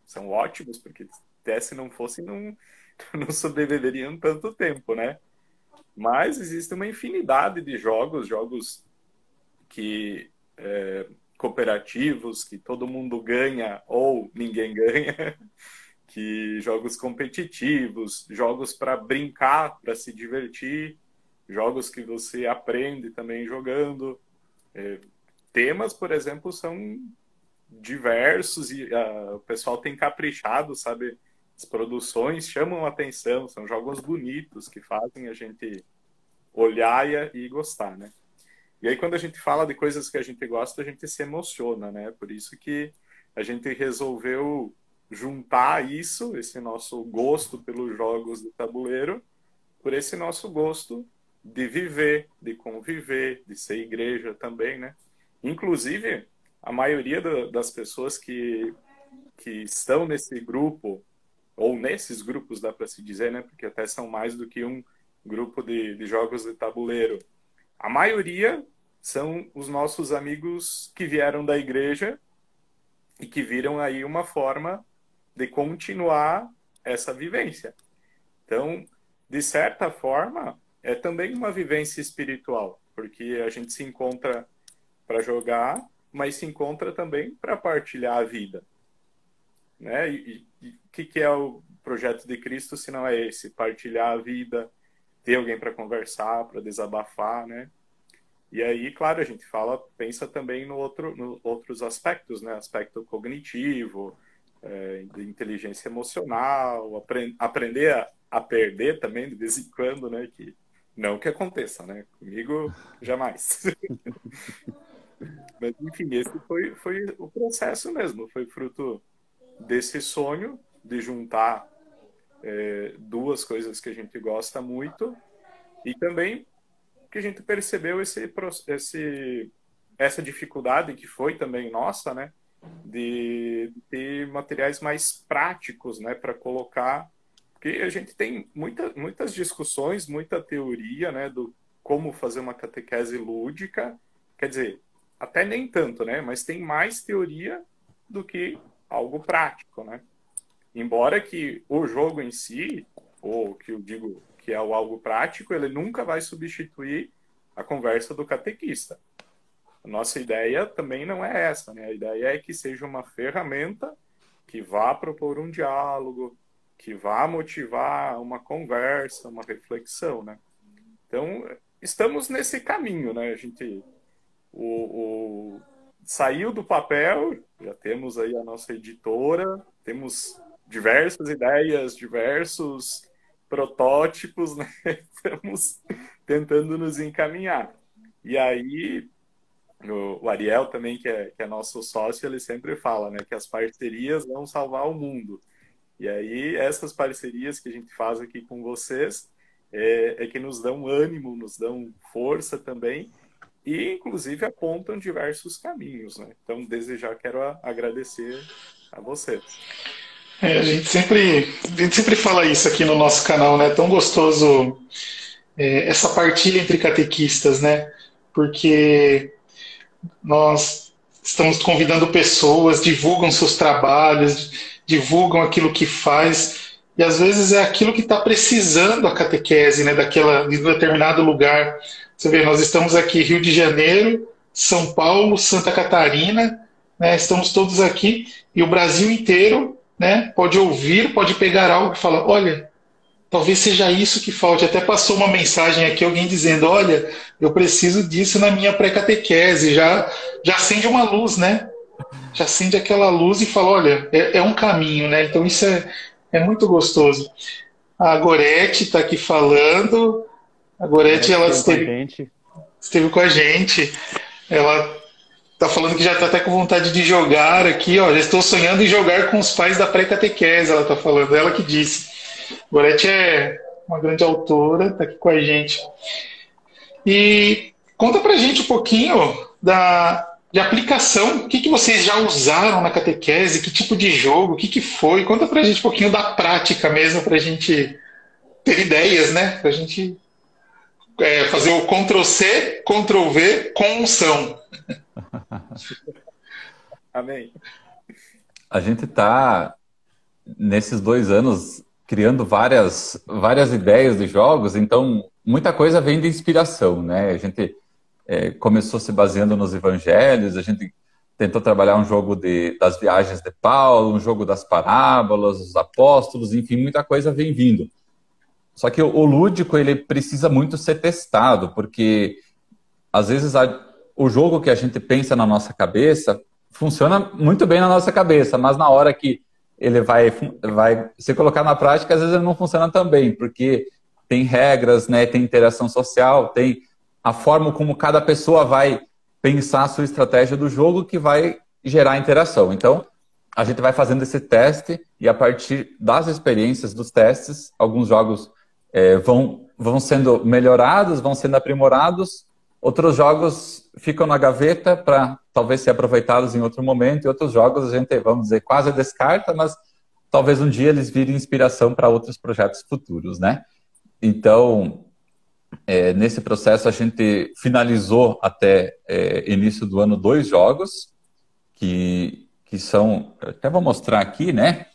São ótimos, porque até se não fossem, não sobreviveriam tanto tempo, né? Mas existe uma infinidade de jogos que cooperativos, que todo mundo ganha ou ninguém ganha, que jogos competitivos, jogos para brincar, para se divertir, jogos que você aprende também jogando. Temas, por exemplo, são diversos e o pessoal tem caprichado, sabe? As produções chamam a atenção, são jogos bonitos que fazem a gente olhar e gostar, né? E aí, quando a gente fala de coisas que a gente gosta, a gente se emociona, né? Por isso que a gente resolveu juntar isso, esse nosso gosto pelos jogos de tabuleiro, por esse nosso gosto de viver, de conviver, de ser igreja também, né? Inclusive, a maioria das pessoas que estão nesse grupo, ou nesses grupos, dá para se dizer, né? Porque até são mais do que um grupo de jogos de tabuleiro. A maioria são os nossos amigos que vieram da igreja e que viram aí uma forma de continuar essa vivência. Então, de certa forma, é também uma vivência espiritual, porque a gente se encontra para jogar, mas se encontra também para partilhar a vida, né? E o que é o projeto de Cristo se não é esse? Partilhar a vida, ter alguém para conversar, para desabafar, né? E aí, claro, a gente pensa também nos outros aspectos, né? Aspecto cognitivo, de inteligência emocional, aprender a perder também de vez em quando, né? Não que aconteça, né? Comigo, jamais. Mas, enfim, esse foi o processo mesmo, foi fruto desse sonho de juntar duas coisas que a gente gosta muito e também que a gente percebeu essa dificuldade que foi também nossa, né, de ter materiais mais práticos, né, para colocar, porque a gente tem muitas discussões, muita teoria, né, do como fazer uma catequese lúdica, quer dizer, até nem tanto, né, mas tem mais teoria do que algo prático, né? Embora que o jogo em si, ou que eu digo que é algo prático, ele nunca vai substituir a conversa do catequista. A nossa ideia também não é essa, né? A ideia é que seja uma ferramenta que vá propor um diálogo, que vá motivar uma conversa, uma reflexão, né? Então, estamos nesse caminho, né? A gente saiu do papel, já temos aí a nossa editora, temos diversas ideias, diversos protótipos, né? Estamos tentando nos encaminhar. E aí, o Ariel também, que é nosso sócio, ele sempre fala, né, que as parcerias vão salvar o mundo. E aí, essas parcerias que a gente faz aqui com vocês é que nos dão ânimo, nos dão força também, e inclusive apontam diversos caminhos, né? Então, desde já quero agradecer a vocês. A gente sempre fala isso aqui no nosso canal, né? É tão gostoso essa partilha entre catequistas, né? Porque nós estamos convidando pessoas, divulgam seus trabalhos, divulgam aquilo que faz, e às vezes é aquilo que está precisando a catequese, né? De um determinado lugar. Você vê, nós estamos aqui Rio de Janeiro, São Paulo, Santa Catarina, né? Estamos todos aqui, e o Brasil inteiro, né, pode ouvir, pode pegar algo e falar, olha, talvez seja isso que falte. Até passou uma mensagem aqui, alguém dizendo, olha, eu preciso disso na minha pré-catequese. Já acende uma luz, né? Já acende aquela luz e fala, olha, é um caminho, né? Então isso é muito gostoso. A Gorete está aqui falando. A Gorete, ela esteve com a gente. Ela está falando que já está até com vontade de jogar aqui, ó. Já estou sonhando em jogar com os pais da pré-catequese, ela está falando. Ela que disse. Gorete é uma grande autora, está aqui com a gente. E conta pra gente um pouquinho de aplicação. O que vocês já usaram na catequese? Que tipo de jogo? O que foi? Conta pra gente um pouquinho da prática mesmo, pra gente ter ideias, né? Pra gente fazer o Ctrl+C, Ctrl+V com unção. Amém. A gente está, nesses 2 anos, criando várias ideias de jogos, então muita coisa vem de inspiração, né? A gente começou se baseando nos evangelhos, a gente tentou trabalhar um jogo das viagens de Paulo, um jogo das parábolas, os apóstolos, enfim, muita coisa vem vindo. Só que o lúdico, ele precisa muito ser testado, porque às vezes o jogo que a gente pensa na nossa cabeça funciona muito bem na nossa cabeça, mas na hora que ele vai se colocar na prática, às vezes ele não funciona tão bem, porque tem regras, né, tem interação social, tem a forma como cada pessoa vai pensar a sua estratégia do jogo que vai gerar interação. Então, a gente vai fazendo esse teste e a partir das experiências dos testes, alguns jogos vão sendo melhorados, vão sendo aprimorados, outros jogos ficam na gaveta para talvez ser aproveitados em outro momento, e outros jogos a gente, vamos dizer, quase descarta, mas talvez um dia eles virem inspiração para outros projetos futuros, né? Então, nesse processo a gente finalizou até início do ano 2 jogos, que são, até vou mostrar aqui, né?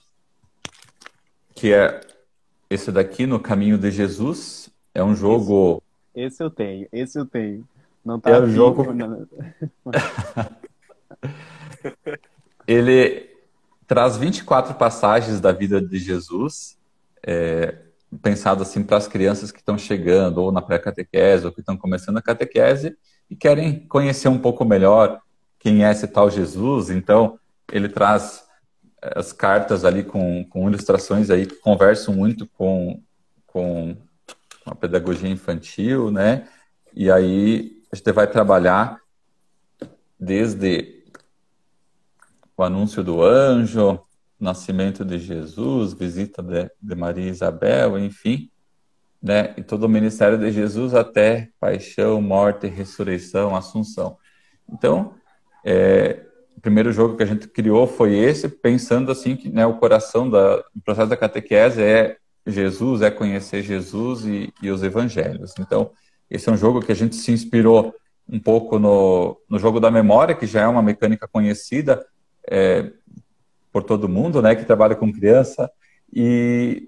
Que é esse daqui, No Caminho de Jesus, é um jogo... Esse eu tenho. Não tá o jogo... Ele traz 24 passagens da vida de Jesus, pensado assim para as crianças que estão chegando, ou na pré-catequese, ou que estão começando a catequese, e querem conhecer um pouco melhor quem é esse tal Jesus. Então, ele traz as cartas ali com ilustrações aí que conversam muito com a pedagogia infantil, né? E aí a gente vai trabalhar desde o anúncio do anjo, nascimento de Jesus, visita de Maria e Isabel, enfim, né? E todo o ministério de Jesus até paixão, morte, ressurreição, assunção. Então, o primeiro jogo que a gente criou foi esse, pensando assim que, né, o coração do processo da catequese é Jesus, é conhecer Jesus e os evangelhos. Então, esse é um jogo que a gente se inspirou um pouco no jogo da memória, que já é uma mecânica conhecida por todo mundo, né, que trabalha com criança,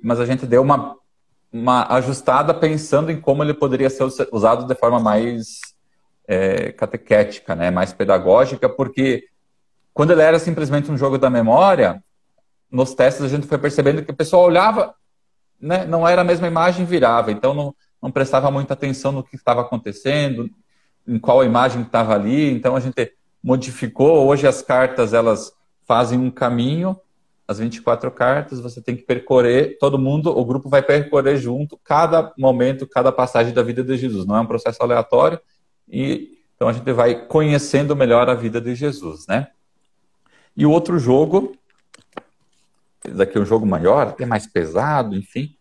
mas a gente deu uma ajustada pensando em como ele poderia ser usado de forma mais catequética, né, mais pedagógica, porque quando ele era simplesmente um jogo da memória, nos testes a gente foi percebendo que o pessoal olhava, né, não era a mesma imagem, virava, então não prestava muita atenção no que estava acontecendo, em qual imagem estava ali. Então a gente modificou. Hoje as cartas, elas fazem um caminho, as 24 cartas, você tem que percorrer, todo mundo, o grupo vai percorrer junto cada momento, cada passagem da vida de Jesus. Não é um processo aleatório, então a gente vai conhecendo melhor a vida de Jesus, né? E o outro jogo, esse daqui é um jogo maior, até mais pesado, enfim,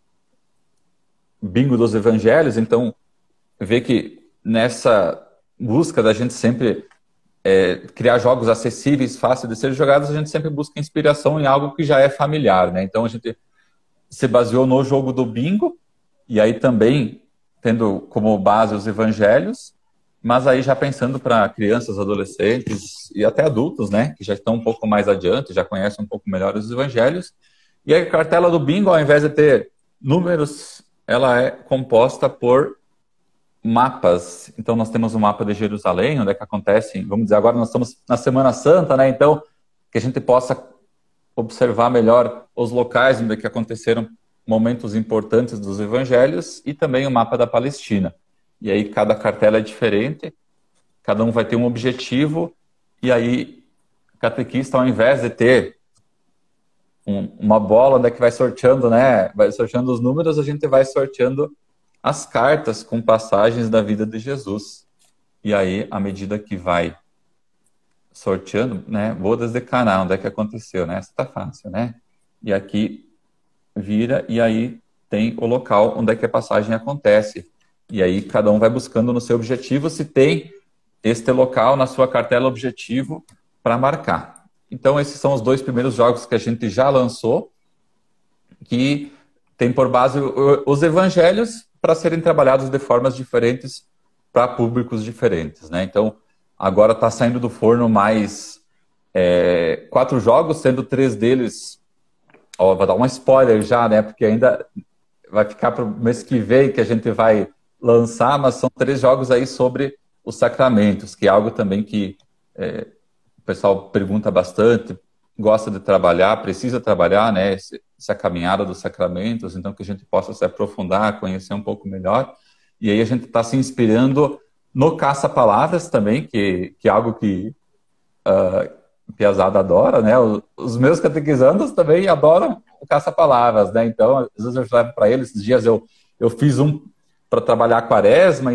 Bingo dos Evangelhos. Então, vê que nessa busca da gente sempre criar jogos acessíveis, fáceis de serem jogados, a gente sempre busca inspiração em algo que já é familiar, né? Então, a gente se baseou no jogo do Bingo, e aí também tendo como base os Evangelhos, mas aí já pensando para crianças, adolescentes e até adultos, né? Que já estão um pouco mais adiante, já conhecem um pouco melhor os Evangelhos. E a cartela do Bingo, ao invés de ter números, ela é composta por mapas. Então, nós temos um mapa de Jerusalém, onde é que acontece, vamos dizer, agora nós estamos na Semana Santa, né? Então, que a gente possa observar melhor os locais onde é que aconteceram momentos importantes dos evangelhos e também o mapa da Palestina. E aí cada cartela é diferente, cada um vai ter um objetivo, e aí o catequista, ao invés de ter uma bola onde é que vai sorteando, né? Vai sorteando os números, a gente vai sorteando as cartas com passagens da vida de Jesus. E aí, à medida que vai sorteando, né? Bodas de Caná, onde é que aconteceu, né? Essa tá fácil, né? E aqui vira, e aí tem o local onde é que a passagem acontece. E aí cada um vai buscando no seu objetivo se tem este local na sua cartela objetivo para marcar. Então esses são os 2 primeiros jogos que a gente já lançou, que tem por base os evangelhos para serem trabalhados de formas diferentes para públicos diferentes, né? Então agora está saindo do forno mais 4 jogos, sendo 3 deles... Ó, vou dar um spoiler já, né? Porque ainda vai ficar para o mês que vem que a gente vai lançar, mas são 3 jogos aí sobre os sacramentos, que é algo também que o pessoal pergunta bastante, gosta de trabalhar, precisa trabalhar, né? Essa caminhada dos sacramentos, então que a gente possa se aprofundar, conhecer um pouco melhor. E aí a gente está se inspirando no Caça-Palavras também, que é algo que Piazada adora, né? Os meus catequizandos também adoram o Caça-Palavras, né? Então, às vezes eu levo para eles. Esses dias eu fiz um para trabalhar a Quaresma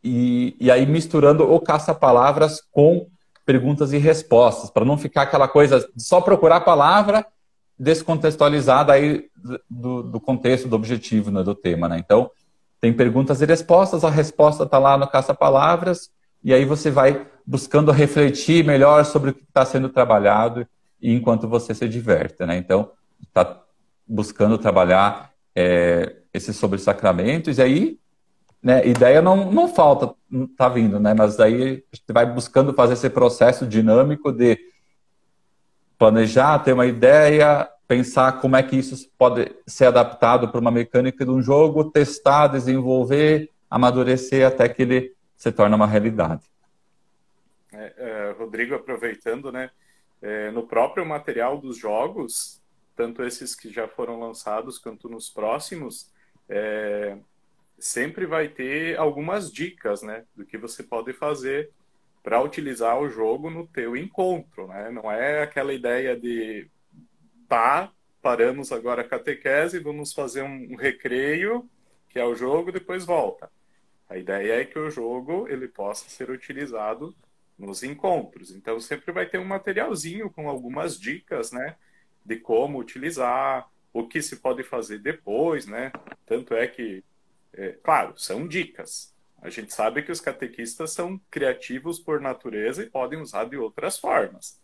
e aí misturando o Caça-Palavras com perguntas e respostas, para não ficar aquela coisa de só procurar a palavra descontextualizada aí do contexto, do objetivo, né, do tema, né? Então, tem perguntas e respostas, a resposta está lá no Caça-Palavras, e aí você vai buscando refletir melhor sobre o que está sendo trabalhado e enquanto você se diverte, né? Então, está buscando trabalhar esses sobre sacramentos, e aí, né, ideia não falta, não está vindo, né? Mas daí a gente vai buscando fazer esse processo dinâmico de planejar, ter uma ideia, pensar como é que isso pode ser adaptado para uma mecânica de um jogo, testar, desenvolver, amadurecer até que ele se torna uma realidade. Rodrigo, aproveitando, né, no próprio material dos jogos, tanto esses que já foram lançados quanto nos próximos, sempre vai ter algumas dicas, né, do que você pode fazer para utilizar o jogo no teu encontro, né? Não é aquela ideia de paramos agora a catequese, vamos fazer um recreio, que é o jogo, depois volta. A ideia é que o jogo ele possa ser utilizado nos encontros. Então sempre vai ter um materialzinho com algumas dicas, né, de como utilizar, o que se pode fazer depois, né? Tanto é que, claro, são dicas. A gente sabe que os catequistas são criativos por natureza e podem usar de outras formas.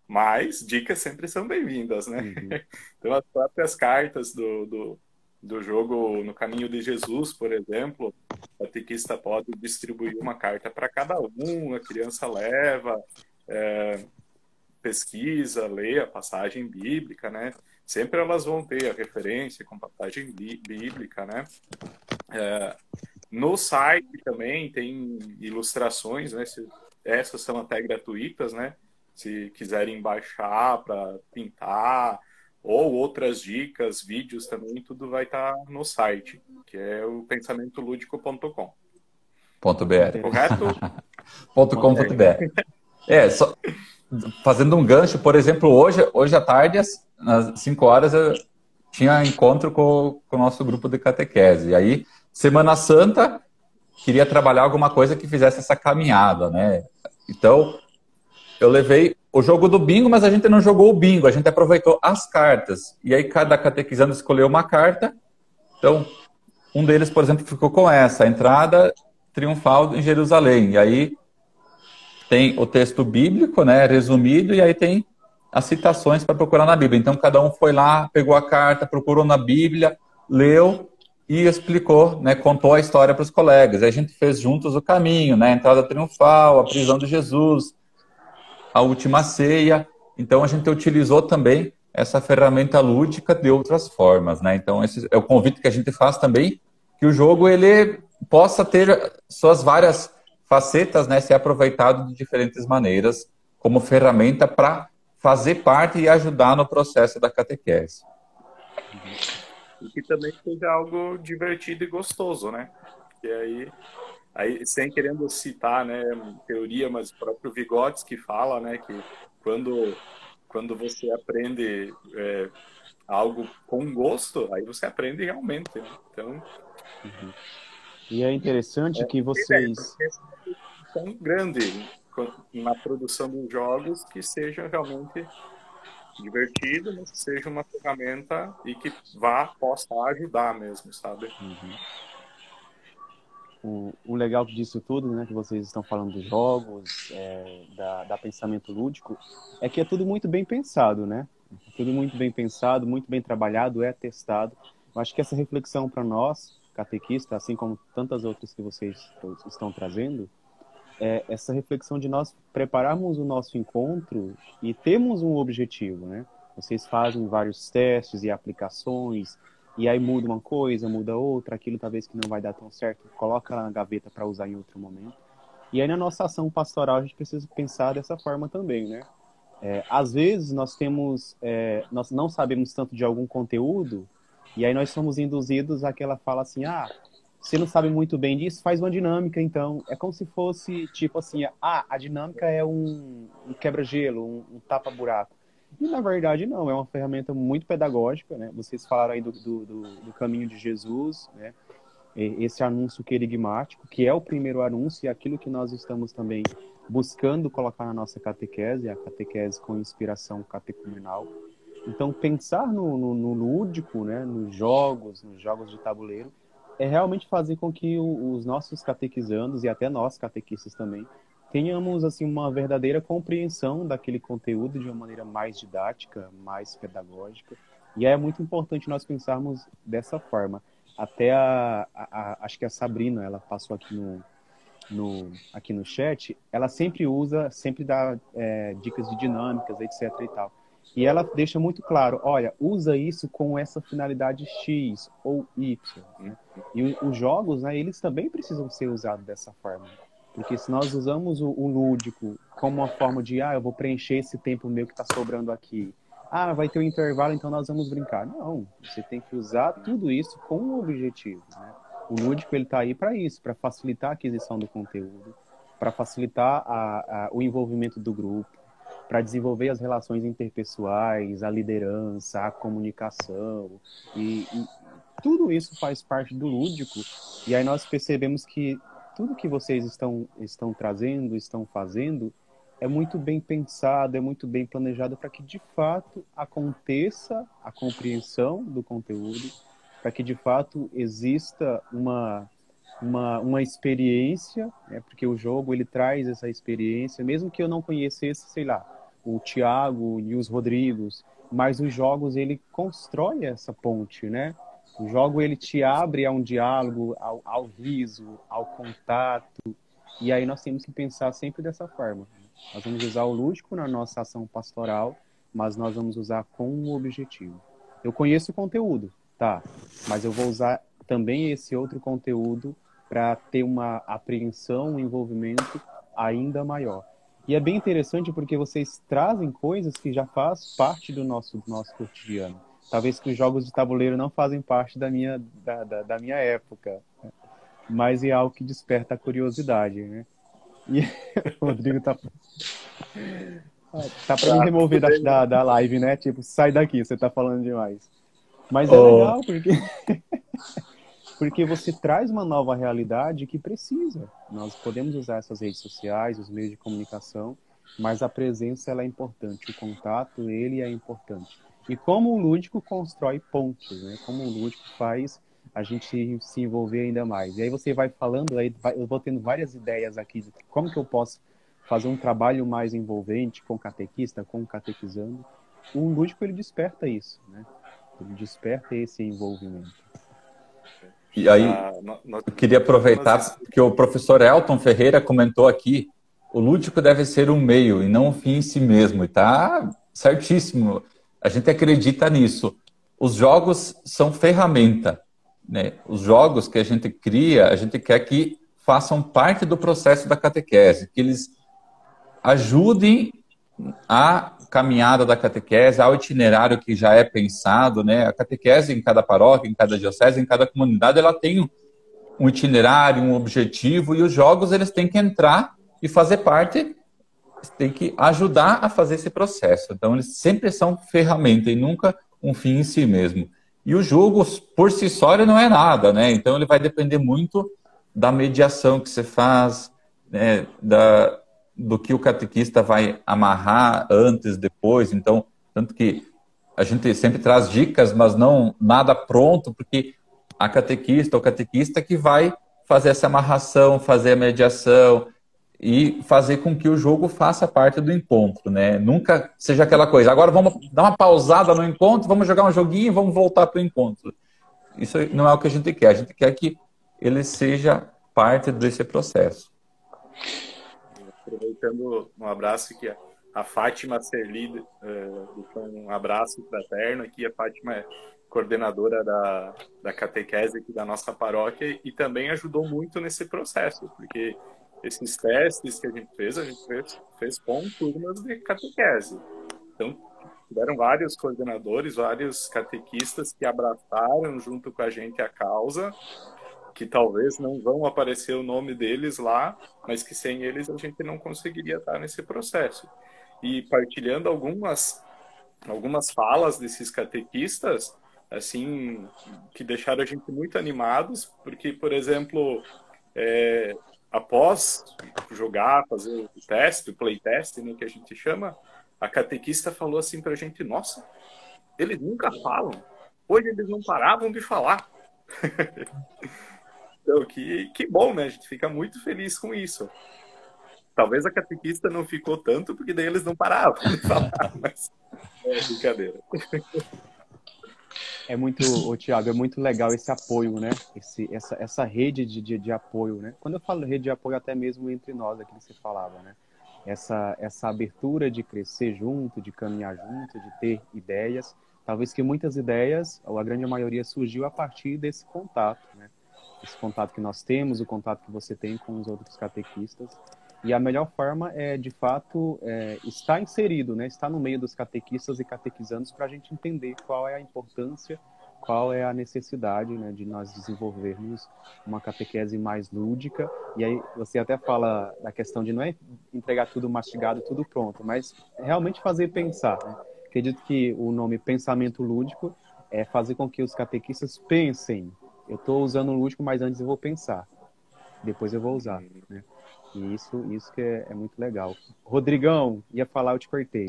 Mas dicas sempre são bem-vindas, né? Uhum. Então, as próprias cartas do jogo No Caminho de Jesus, por exemplo, o catequista pode distribuir uma carta para cada um, a criança leva, pesquisa, lê a passagem bíblica, né? Sempre elas vão ter a referência com passagem bíblica, né? No site também tem ilustrações, né? Essas são até gratuitas, né? Se quiserem baixar para pintar, ou outras dicas, vídeos também, tudo vai estar no site, que é o pensamentoludico.com. .br. Correto? .com.br. Só fazendo um gancho, por exemplo, hoje à tarde, às 5 horas, eu tinha encontro com o nosso grupo de catequese. E aí, Semana Santa, queria trabalhar alguma coisa que fizesse essa caminhada, né? Então, eu levei o jogo do bingo, mas a gente não jogou o bingo, a gente aproveitou as cartas. E aí, cada catequizando escolheu uma carta. Então, um deles, por exemplo, ficou com essa, a entrada triunfal em Jerusalém. E aí, tem o texto bíblico, né, resumido, e aí tem as citações para procurar na Bíblia. Então, cada um foi lá, pegou a carta, procurou na Bíblia, leu e explicou, né, contou a história para os colegas. Aí a gente fez juntos o caminho, né, a entrada triunfal, a prisão de Jesus, a última ceia. Então, a gente utilizou também essa ferramenta lúdica de outras formas, né? Então, esse é o convite que a gente faz também, que o jogo ele possa ter suas várias facetas, né, ser aproveitado de diferentes maneiras como ferramenta para fazer parte e ajudar no processo da catequese. e que também seja algo divertido e gostoso, né? E aí sem querendo citar, né, teoria, mas o próprio Vygotsky fala, né, que quando você aprende algo com gosto, aí você aprende realmente, né? Então, E é interessante que vocês... tão grande na produção dos jogos que seja realmente divertido, mas que seja uma ferramenta e que possa ajudar mesmo, sabe? O legal disso tudo, né, que vocês estão falando dos jogos, da pensamento lúdico, é que é tudo muito bem pensado, né? Tudo muito bem pensado, muito bem trabalhado, é testado. Eu acho que essa reflexão para nós, catequistas, assim como tantas outras que vocês estão trazendo, é essa reflexão de nós prepararmos o nosso encontro e termos um objetivo, né? Vocês fazem vários testes e aplicações, e aí muda uma coisa, muda outra, aquilo talvez que não vai dar tão certo, coloca na gaveta para usar em outro momento. E aí na nossa ação pastoral a gente precisa pensar dessa forma também, né? Às vezes nós não sabemos tanto de algum conteúdo, e aí nós somos induzidos àquela fala assim, você não sabe muito bem disso, faz uma dinâmica, então. É como se fosse, tipo assim, a dinâmica é um quebra-gelo, um tapa-buraco. E, na verdade, não. É uma ferramenta muito pedagógica, né? Vocês falaram aí do caminho de Jesus, né? Esse anúncio querigmático, que é o primeiro anúncio e aquilo que nós estamos também buscando colocar na nossa catequese, a catequese com inspiração catecumenal. Então, pensar no lúdico, né? Nos jogos de tabuleiro, é realmente fazer com que os nossos catequizandos e até nós, catequistas também, tenhamos assim uma verdadeira compreensão daquele conteúdo de uma maneira mais didática, mais pedagógica. E é muito importante nós pensarmos dessa forma. Até acho que a Sabrina, ela passou aqui aqui no chat, ela sempre dá dicas de dinâmicas, etc. e tal. E ela deixa muito claro, olha, usa isso com essa finalidade X ou Y, né? E os jogos, né, eles também precisam ser usados dessa forma. Porque se nós usamos o lúdico como uma forma de, eu vou preencher esse tempo meu que está sobrando aqui. Vai ter um intervalo, então nós vamos brincar. Não, você tem que usar tudo isso com um objetivo, né? O lúdico, ele está aí para isso, para facilitar a aquisição do conteúdo, para facilitar o envolvimento do grupo, para desenvolver as relações interpessoais, a liderança, a comunicação, e tudo isso faz parte do lúdico. E aí nós percebemos que tudo que vocês estão trazendo, estão fazendo, é muito bem pensado, é muito bem planejado para que de fato aconteça a compreensão do conteúdo, para que de fato exista uma experiência, né? Porque o jogo, ele traz essa experiência, mesmo que eu não conhecesse, sei lá, o Tiago e os Rodrigos, mas os jogos, ele constrói essa ponte, né? O jogo, ele te abre a um diálogo, ao riso, ao contato, e aí nós temos que pensar sempre dessa forma. Nós vamos usar o lúdico na nossa ação pastoral, mas nós vamos usar com um objetivo. Eu conheço o conteúdo, tá? Mas eu vou usar também esse outro conteúdo para ter uma apreensão, um envolvimento ainda maior. E é bem interessante porque vocês trazem coisas que já faz parte do nosso cotidiano. Talvez que os jogos de tabuleiro não fazem parte da minha época, né? Mas é algo que desperta a curiosidade, né? E o Rodrigo tá para me remover da live, né? Tipo, sai daqui, você tá falando demais. Mas é legal porque você traz uma nova realidade que precisa. Nós podemos usar essas redes sociais, os meios de comunicação, mas a presença, ela é importante, o contato, ele é importante. E como o lúdico constrói pontos, né? Como o lúdico faz a gente se envolver ainda mais. E aí você vai falando, aí eu vou tendo várias ideias aqui de como que eu posso fazer um trabalho mais envolvente com o catequista, com o catequizando. O lúdico, ele desperta isso, né? Ele desperta esse envolvimento. E aí, eu queria aproveitar que o professor Elton Ferreira comentou aqui, o lúdico deve ser um meio e não um fim em si mesmo. E tá certíssimo. A gente acredita nisso. Os jogos são ferramenta, né? Os jogos que a gente cria, a gente quer que façam parte do processo da catequese, que eles ajudem a caminhada da catequese, há o itinerário que já é pensado, né? A catequese em cada paróquia, em cada diocese, em cada comunidade, ela tem um itinerário, um objetivo, e os jogos eles têm que entrar e fazer parte, tem que ajudar a fazer esse processo. Então, eles sempre são ferramenta e nunca um fim em si mesmo. E o jogo, por si só, ele não é nada, né? Então, ele vai depender muito da mediação que você faz, né? Do que o catequista vai amarrar antes, depois. Então, tanto que a gente sempre traz dicas, mas não nada pronto, porque a catequista ou catequista que vai fazer essa amarração, fazer a mediação e fazer com que o jogo faça parte do encontro, né? Nunca seja aquela coisa, agora vamos dar uma pausada no encontro, vamos jogar um joguinho e vamos voltar para o encontro. Isso não é o que a gente quer que ele seja parte desse processo. Aproveitando um abraço aqui, a Fátima Serli, um abraço fraterno aqui, a Fátima é coordenadora da catequese aqui da nossa paróquia e também ajudou muito nesse processo, porque esses testes que a gente fez com turmas de catequese. Então, tiveram vários coordenadores, vários catequistas que abraçaram junto com a gente a causa, que talvez não vão aparecer o nome deles lá, mas que sem eles a gente não conseguiria estar nesse processo. E partilhando algumas falas desses catequistas, assim, que deixaram a gente muito animados, porque, por exemplo, após jogar, fazer o teste, o playtest, né, que a gente chama, a catequista falou assim pra gente, nossa, eles nunca falam, hoje eles não paravam de falar. Então, que bom, né? A gente fica muito feliz com isso. Talvez a catequista não ficou tanto, porque daí eles não paravam de falar, mas é brincadeira. É muito, Thiago, é muito legal esse apoio, né? Essa rede de apoio, né? Quando eu falo rede de apoio, até mesmo entre nós, aquilo que você falava, né? Essa abertura de crescer junto, de caminhar junto, de ter ideias. Talvez que muitas ideias, ou a grande maioria, surgiu a partir desse contato, né? Esse contato que nós temos, o contato que você tem com os outros catequistas. E a melhor forma é, de fato, estar inserido, né? Estar no meio dos catequistas e catequizandos para a gente entender qual é a importância, qual é a necessidade, né, de nós desenvolvermos uma catequese mais lúdica. E aí você até fala da questão de não é entregar tudo mastigado, tudo pronto, mas realmente fazer pensar, né? Acredito que o nome pensamento lúdico é fazer com que os catequistas pensem. Eu estou usando o lúdico, mas antes eu vou pensar. Depois eu vou usar, né? E isso que é muito legal. Rodrigão, ia falar, eu te cortei.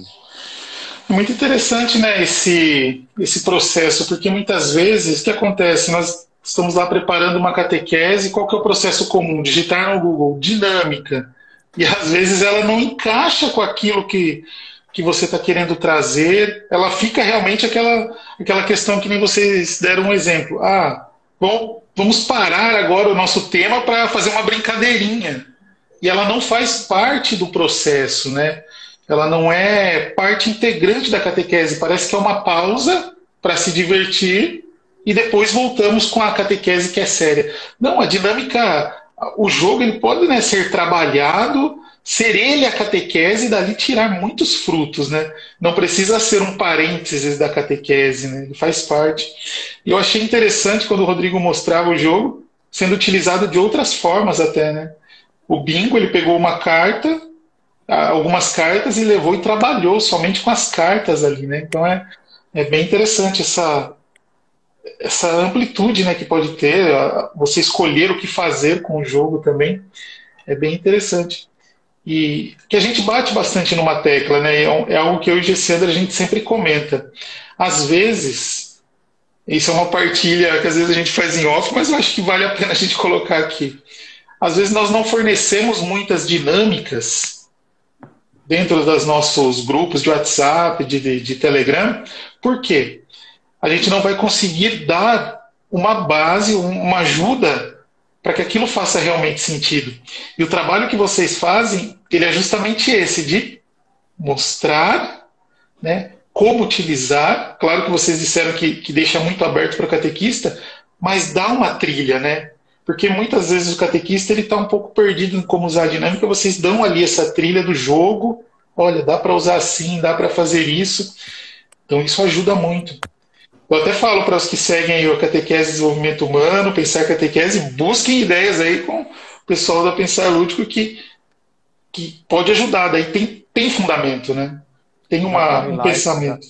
Muito interessante, né, esse processo, porque muitas vezes, o que acontece? Nós estamos lá preparando uma catequese, qual que é o processo comum? Digitar no Google, dinâmica. E às vezes ela não encaixa com aquilo que você está querendo trazer, ela fica realmente aquela questão que nem vocês deram um exemplo. Bom, vamos parar agora o nosso tema para fazer uma brincadeirinha. E ela não faz parte do processo, né? Ela não é parte integrante da catequese. Parece que é uma pausa para se divertir e depois voltamos com a catequese que é séria. Não, a dinâmica, o jogo ele pode, né, ser trabalhado, ser ele a catequese e dali tirar muitos frutos, né? Não precisa ser um parênteses da catequese, né? Ele faz parte. E eu achei interessante quando o Rodrigo mostrava o jogo sendo utilizado de outras formas até, né? O bingo, ele pegou uma carta, algumas cartas e levou e trabalhou somente com as cartas ali, né? Então é bem interessante essa amplitude, né, que pode ter, você escolher o que fazer com o jogo também, é bem interessante. E que a gente bate bastante numa tecla, né? É algo que eu e o Gessandra a gente sempre comenta. Às vezes, isso é uma partilha que às vezes a gente faz em off, mas eu acho que vale a pena a gente colocar aqui. Às vezes nós não fornecemos muitas dinâmicas dentro dos nossos grupos de WhatsApp, de Telegram. Por quê? A gente não vai conseguir dar uma base, uma ajuda para que aquilo faça realmente sentido. E o trabalho que vocês fazem, ele é justamente esse, de mostrar, né, como utilizar. Claro que vocês disseram que deixa muito aberto para o catequista, mas dá uma trilha, né? Porque muitas vezes o catequista está um pouco perdido em como usar a dinâmica, vocês dão ali essa trilha do jogo, olha, dá para usar assim, dá para fazer isso. Então isso ajuda muito. Eu até falo para os que seguem aí o Catequese de Desenvolvimento Humano, Pensar Catequese, busquem ideias aí com o pessoal da Pensar Lúdico que pode ajudar. Daí tem fundamento, né? Tem um pensamento.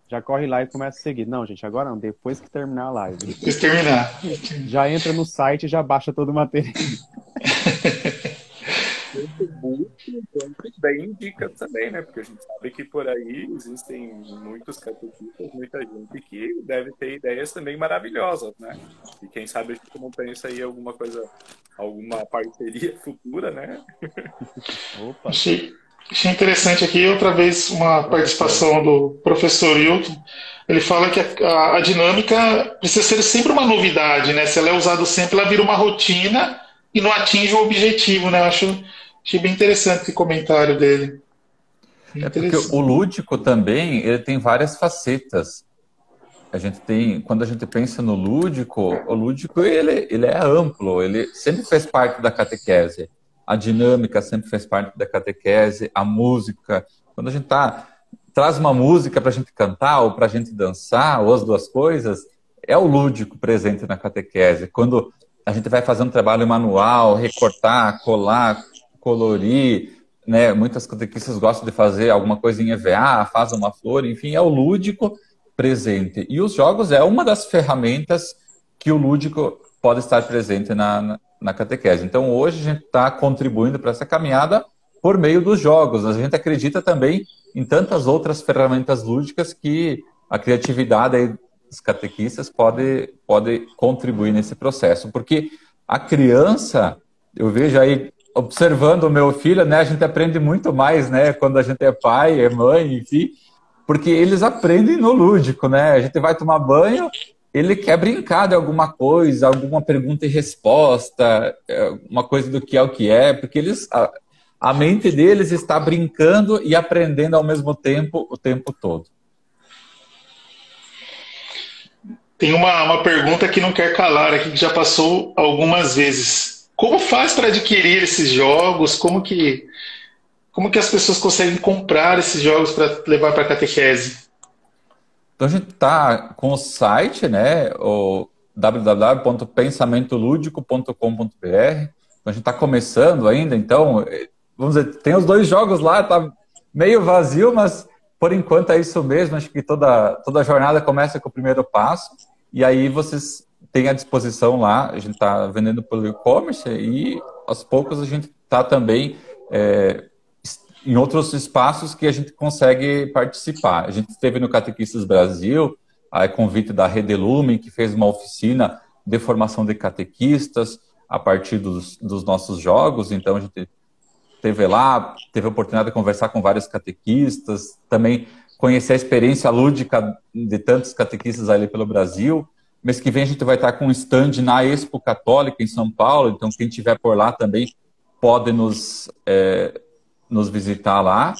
Já corre lá e começa a seguir. Não, gente, agora não, depois que terminar a live. Depois terminar. Já entra no site e já baixa todo o material. Muito bem indica também, né? Porque a gente sabe que por aí existem muitos catequistas, muita gente que deve ter ideias também maravilhosas, né? E quem sabe a gente não pensa aí alguma coisa, alguma parceria futura, né? Opa. Achei interessante aqui, outra vez, uma participação do professor Hilton. Ele fala que a dinâmica precisa ser sempre uma novidade, né? Se ela é usada sempre, ela vira uma rotina e não atinge o objetivo, né? Achei bem interessante esse comentário dele. É porque o lúdico também, ele tem várias facetas. Quando a gente pensa no lúdico, o lúdico ele é amplo, ele sempre fez parte da catequese. A dinâmica sempre fez parte da catequese, a música. Quando a gente traz uma música para a gente cantar ou para a gente dançar, ou as duas coisas, é o lúdico presente na catequese. Quando a gente vai fazer um trabalho manual, recortar, colar, colorir, né? Muitas catequistas gostam de fazer alguma coisa em EVA, faz uma flor, enfim, é o lúdico presente. E os jogos é uma das ferramentas que o lúdico pode estar presente na catequese. Então, hoje a gente está contribuindo para essa caminhada por meio dos jogos. A gente acredita também em tantas outras ferramentas lúdicas que a criatividade aí dos catequistas pode contribuir nesse processo. Porque a criança, eu vejo aí, observando o meu filho, né, a gente aprende muito mais, né, quando a gente é pai, é mãe, enfim, porque eles aprendem no lúdico, né? A gente vai tomar banho, ele quer brincar de alguma coisa, alguma pergunta e resposta, uma coisa do que é o que é, porque a mente deles está brincando e aprendendo ao mesmo tempo, o tempo todo. Tem uma pergunta que não quer calar aqui, que já passou algumas vezes. Como faz para adquirir esses jogos? Como que as pessoas conseguem comprar esses jogos para levar para a catequese? Então a gente está com o site, né, o www.pensamentoludico.com.br. Então a gente está começando ainda, então, vamos dizer, tem os 2 jogos lá, tá meio vazio, mas por enquanto é isso mesmo. Acho que toda jornada começa com o primeiro passo, e aí vocês têm à disposição lá. A gente está vendendo pelo e-commerce e aos poucos a gente está também em outros espaços que a gente consegue participar. A gente esteve no Catequistas Brasil, a convite da Rede Lumen, que fez uma oficina de formação de catequistas a partir dos nossos jogos. Então a gente esteve lá, teve a oportunidade de conversar com vários catequistas, também conhecer a experiência lúdica de tantos catequistas ali pelo Brasil. Mês que vem a gente vai estar com um stand na Expo Católica em São Paulo, então quem estiver por lá também pode nos visitar lá,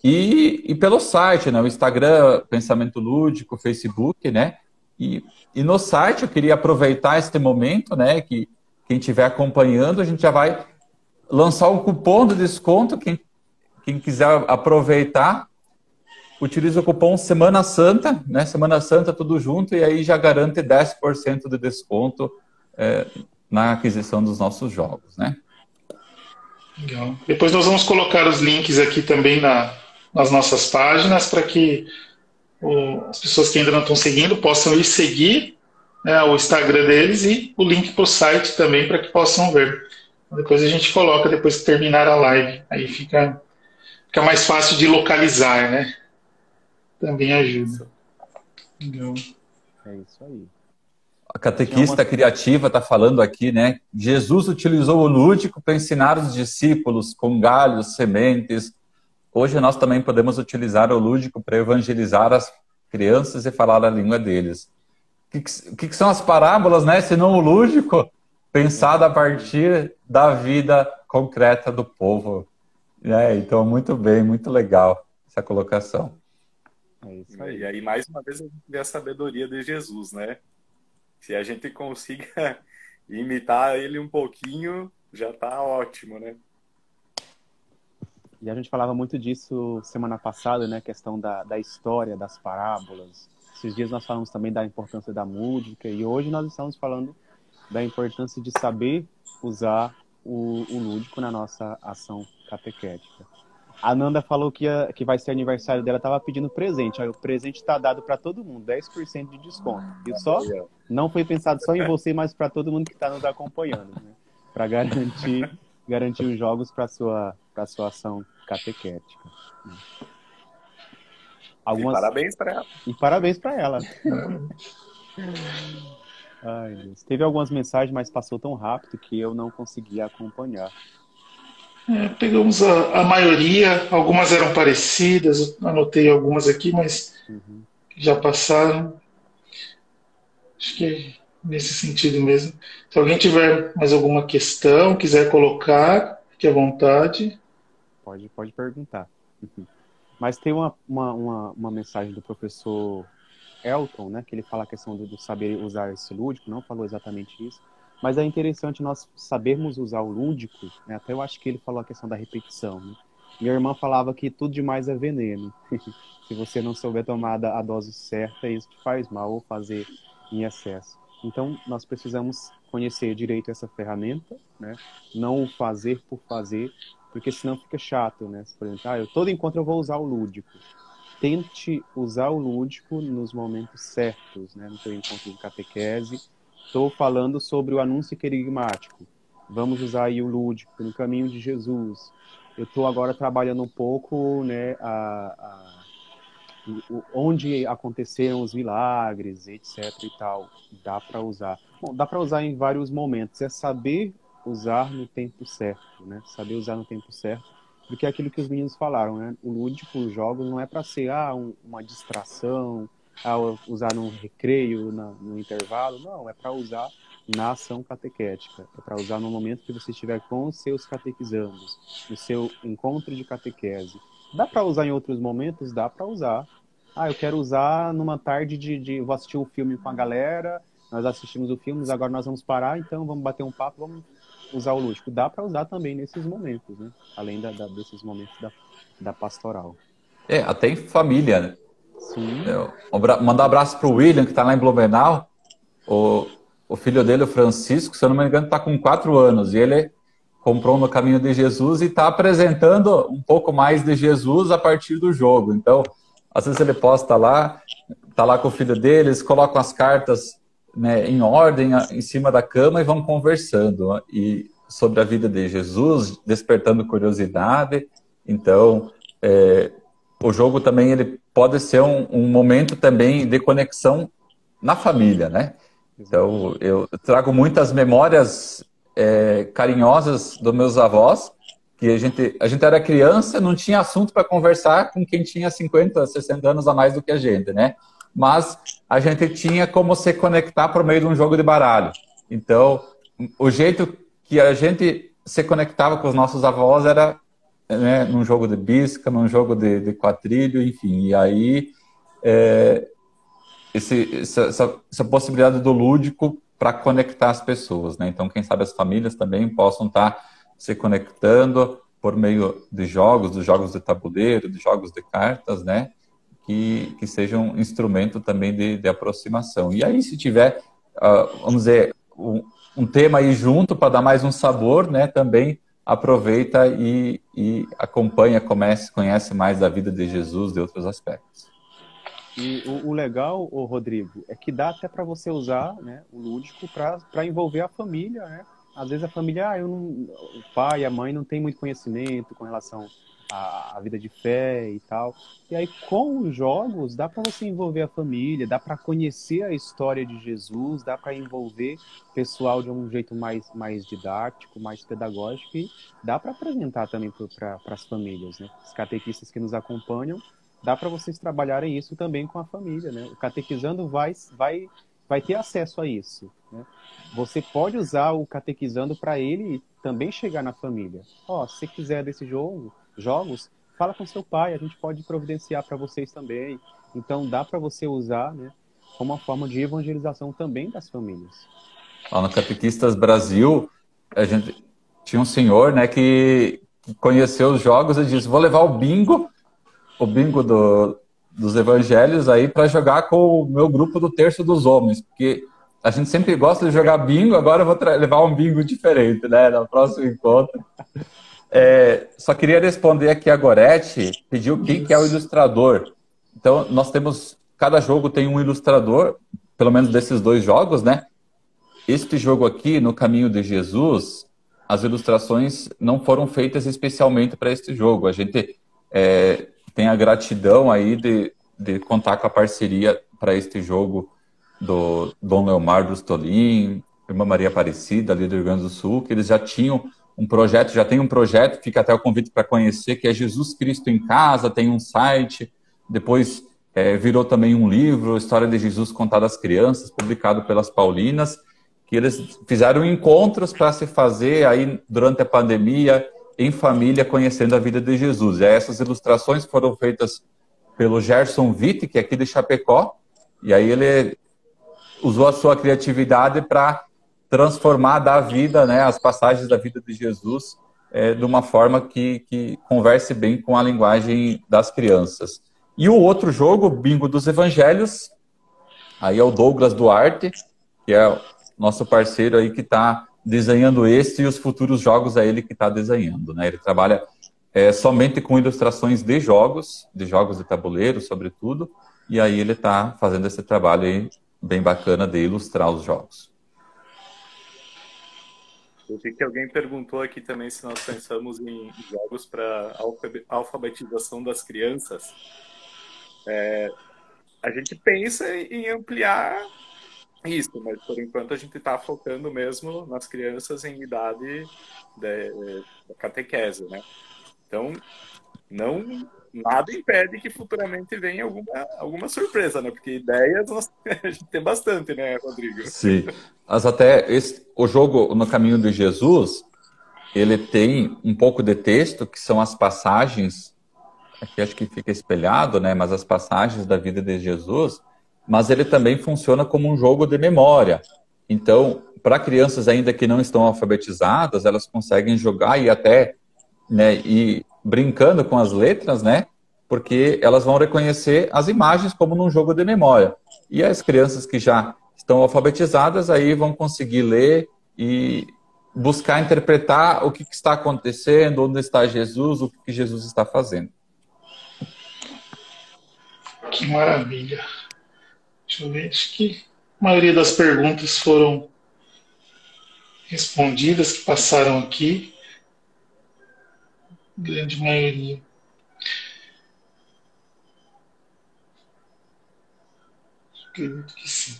e pelo site, né, o Instagram, Pensamento Lúdico, Facebook, né, e no site eu queria aproveitar este momento, né, que quem estiver acompanhando, a gente já vai lançar um cupom de desconto, quem quiser aproveitar, utiliza o cupom Semana Santa, né, Semana Santa tudo junto, e aí já garante 10% de desconto na aquisição dos nossos jogos, né. Legal. Depois nós vamos colocar os links aqui também nas nossas páginas para que as pessoas que ainda não estão seguindo possam ir seguir, né, o Instagram deles e o link para o site também para que possam ver. Depois a gente coloca, depois que terminar a live. Aí fica mais fácil de localizar, né? Também ajuda. Legal. É isso aí. A catequista criativa está falando aqui, né? Jesus utilizou o lúdico para ensinar os discípulos com galhos, sementes. Hoje nós também podemos utilizar o lúdico para evangelizar as crianças e falar a língua deles. O que são as parábolas, né? Senão o lúdico pensado a partir da vida concreta do povo. Então, muito bem, muito legal essa colocação. É isso aí. E aí, mais uma vez, a gente vê a sabedoria de Jesus, né? Se a gente consiga imitar ele um pouquinho, já está ótimo, né? E a gente falava muito disso semana passada, né? A questão da história, das parábolas. Esses dias nós falamos também da importância da música. E hoje nós estamos falando da importância de saber usar o lúdico na nossa ação catequética. A Nanda falou que vai ser aniversário dela, estava pedindo presente. Aí o presente está dado para todo mundo, 10% de desconto. E só não foi pensado só em você, mas para todo mundo que está nos acompanhando, né? Para garantir os jogos para sua ação catequética. E parabéns para ela. E parabéns para ela. Ai, Deus. Teve algumas mensagens, mas passou tão rápido que eu não consegui acompanhar. Pegamos a maioria, algumas eram parecidas, eu anotei algumas aqui, mas já passaram. Acho que é nesse sentido mesmo. Se alguém tiver mais alguma questão, quiser colocar, fique à vontade. Pode perguntar. Mas tem uma mensagem do professor Elton, né, que ele fala a questão do saber usar esse lúdico, não falou exatamente isso, mas é interessante nós sabermos usar o lúdico, né, até eu acho que ele falou a questão da repetição. Né? Minha irmã falava que tudo demais é veneno. Se você não souber tomar a dose certa, isso te faz mal ou fazer em excesso. Então, nós precisamos conhecer direito essa ferramenta, né, não o fazer por fazer, porque senão fica chato, né? Por exemplo, todo encontro eu vou usar o lúdico. Tente usar o lúdico nos momentos certos, né? No seu encontro de catequese. Estou falando sobre o anúncio querigmático. Vamos usar aí o lúdico no caminho de Jesus. Eu estou agora trabalhando um pouco, né, onde aconteceram os milagres, etc. e tal. Dá para usar. Bom, dá para usar em vários momentos. É saber usar no tempo certo, né? Saber usar no tempo certo, porque é aquilo que os meninos falaram, né? O lúdico, os jogos, não é para ser uma distração, usar no recreio, no intervalo, não, é para usar na ação catequética, é para usar no momento que você estiver com os seus catequizandos, no seu encontro de catequese. Dá para usar em outros momentos? Dá para usar. Eu quero usar numa tarde vou assistir um filme com a galera, nós assistimos o filme, agora nós vamos parar, então vamos bater um papo, vamos usar o lúdico. Dá para usar também nesses momentos, né? Além desses momentos da pastoral. Até em família, né? Sim. Mandar um abraço para o William, que está lá em Blumenau. O filho dele, o Francisco, se eu não me engano, está com 4 anos. E ele comprou No Caminho de Jesus e está apresentando um pouco mais de Jesus a partir do jogo. Então, às vezes ele posta lá, está lá com o filho dele, eles colocam as cartas, né, em ordem, em cima da cama e vão conversando e sobre a vida de Jesus, despertando curiosidade. Então, o jogo também ele pode ser um momento também de conexão na família, né? Então, eu trago muitas memórias carinhosas dos meus avós, que a gente era criança, não tinha assunto para conversar com quem tinha 50, 60 anos a mais do que a gente, né? Mas a gente tinha como se conectar por meio de um jogo de baralho. Então, o jeito que a gente se conectava com os nossos avós era, né, num jogo de bisca, num jogo de quadrilho, enfim. E aí, essa possibilidade do lúdico para conectar as pessoas, né? Então, quem sabe as famílias também possam estar se conectando por meio de jogos, dos jogos de tabuleiro, de jogos de cartas, né? Que seja um instrumento também de aproximação. E aí, se tiver, vamos dizer, um tema aí junto para dar mais um sabor, né? Também aproveita e acompanha, conhece mais da vida de Jesus, de outros aspectos. E o legal, Rodrigo, é que dá até para você usar, né, o lúdico para envolver a família, né? Às vezes a família, o pai, a mãe não tem muito conhecimento com relação à vida de fé e tal. E aí, com os jogos, dá para você envolver a família, dá para conhecer a história de Jesus, dá para envolver o pessoal de um jeito mais didático, mais pedagógico, e dá para apresentar também para as famílias, né? Os catequistas que nos acompanham, dá para vocês trabalharem isso também com a família, né? O catequizando vai ter acesso a isso, né? Você pode usar o catequizando para ele também chegar na família. Se você quiser desse jogos, fala com seu pai, a gente pode providenciar para vocês também. Então dá para você usar, né, como uma forma de evangelização também das famílias. Lá no Catequistas Brasil, a gente tinha um senhor, né, que conheceu os jogos e disse, vou levar o bingo dos evangelhos aí para jogar com o meu grupo do Terço dos Homens, porque a gente sempre gosta de jogar bingo, agora eu vou levar um bingo diferente, né, no próximo encontro. Só queria responder aqui a Gorete, pediu quem que é o ilustrador. Então, nós temos, cada jogo tem um ilustrador, pelo menos desses 2 jogos, né? Este jogo aqui, No Caminho de Jesus, as ilustrações não foram feitas especialmente para este jogo. A gente tem a gratidão aí de contar com a parceria para este jogo do Dom Leomar Brustolin, Irmã Maria Aparecida, ali do Rio Grande do Sul, que eles já tinham um projeto, já tem um projeto, fica até o convite para conhecer, que é Jesus Cristo em Casa, tem um site, depois virou também um livro, História de Jesus Contada às Crianças, publicado pelas Paulinas, que eles fizeram encontros para se fazer aí durante a pandemia, em família, conhecendo a vida de Jesus. E aí essas ilustrações foram feitas pelo Gerson Witt, que é aqui de Chapecó, e aí ele usou a sua criatividade para transformar da vida, né, as passagens da vida de Jesus de uma forma que converse bem com a linguagem das crianças. E o outro jogo, Bingo dos Evangelhos, aí é o Douglas Duarte, que é nosso parceiro aí que está desenhando este e os futuros jogos é ele que está desenhando, né? Ele trabalha somente com ilustrações de jogos de tabuleiro, sobretudo, e aí ele está fazendo esse trabalho aí bem bacana de ilustrar os jogos. Eu vi que alguém perguntou aqui também se nós pensamos em jogos para alfabetização das crianças. A gente pensa em ampliar isso, mas por enquanto a gente está focando mesmo nas crianças em idade da catequese, né? Então, nada impede que futuramente venha alguma surpresa, né? Porque ideias a gente tem bastante, né, Rodrigo? Sim. Mas até o jogo No Caminho de Jesus, ele tem um pouco de texto, que são as passagens, aqui acho que fica espelhado, né? Mas as passagens da vida de Jesus, mas ele também funciona como um jogo de memória. Então, para crianças ainda que não estão alfabetizadas, elas conseguem jogar e até, né, ir brincando com as letras, né? Porque elas vão reconhecer as imagens como num jogo de memória. E as crianças que já estão alfabetizadas aí vão conseguir ler e buscar interpretar o que está acontecendo, onde está Jesus, o que Jesus está fazendo. Que maravilha. Deixa eu ver, acho que a maioria das perguntas foram respondidas, que passaram aqui. Grande maioria. Acredito que sim.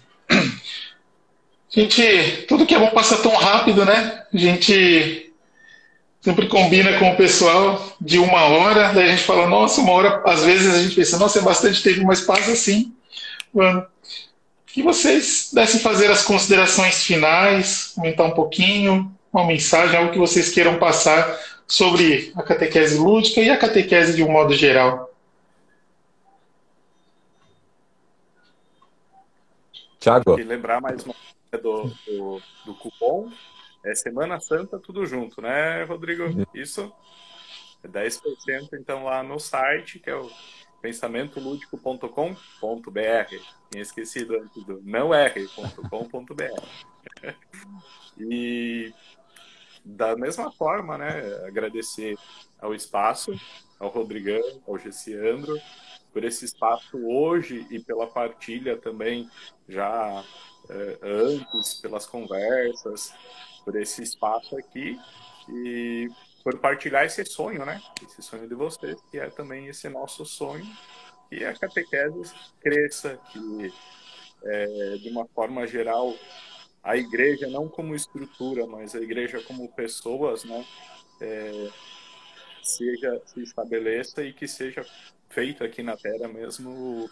Gente, tudo que é bom passa tão rápido, né? A gente sempre combina com o pessoal de 1 hora, daí a gente fala, nossa, 1 hora, às vezes a gente pensa, nossa, é bastante tempo, mas passa assim. Mano, que vocês dessem fazer as considerações finais, comentar um pouquinho, uma mensagem, algo que vocês queiram passar sobre a catequese lúdica e a catequese de um modo geral. Tiago? E lembrar mais uma coisa do cupom, Semana Santa tudo junto, né, Rodrigo? Isso é 10% então lá no site, que é o pensamentoludico.com.br. Tinha esquecido antes do não-r.com.br. E da mesma forma, né, agradecer ao espaço, ao Rodrigão, ao Gessiandro, por esse espaço hoje e pela partilha também já antes, pelas conversas, por esse espaço aqui e por partilhar esse sonho, né? Esse sonho de vocês, que é também esse nosso sonho, que a catequese cresça, que de uma forma geral a igreja, não como estrutura, mas a igreja como pessoas, né? Se estabeleça e que seja feito aqui na Terra mesmo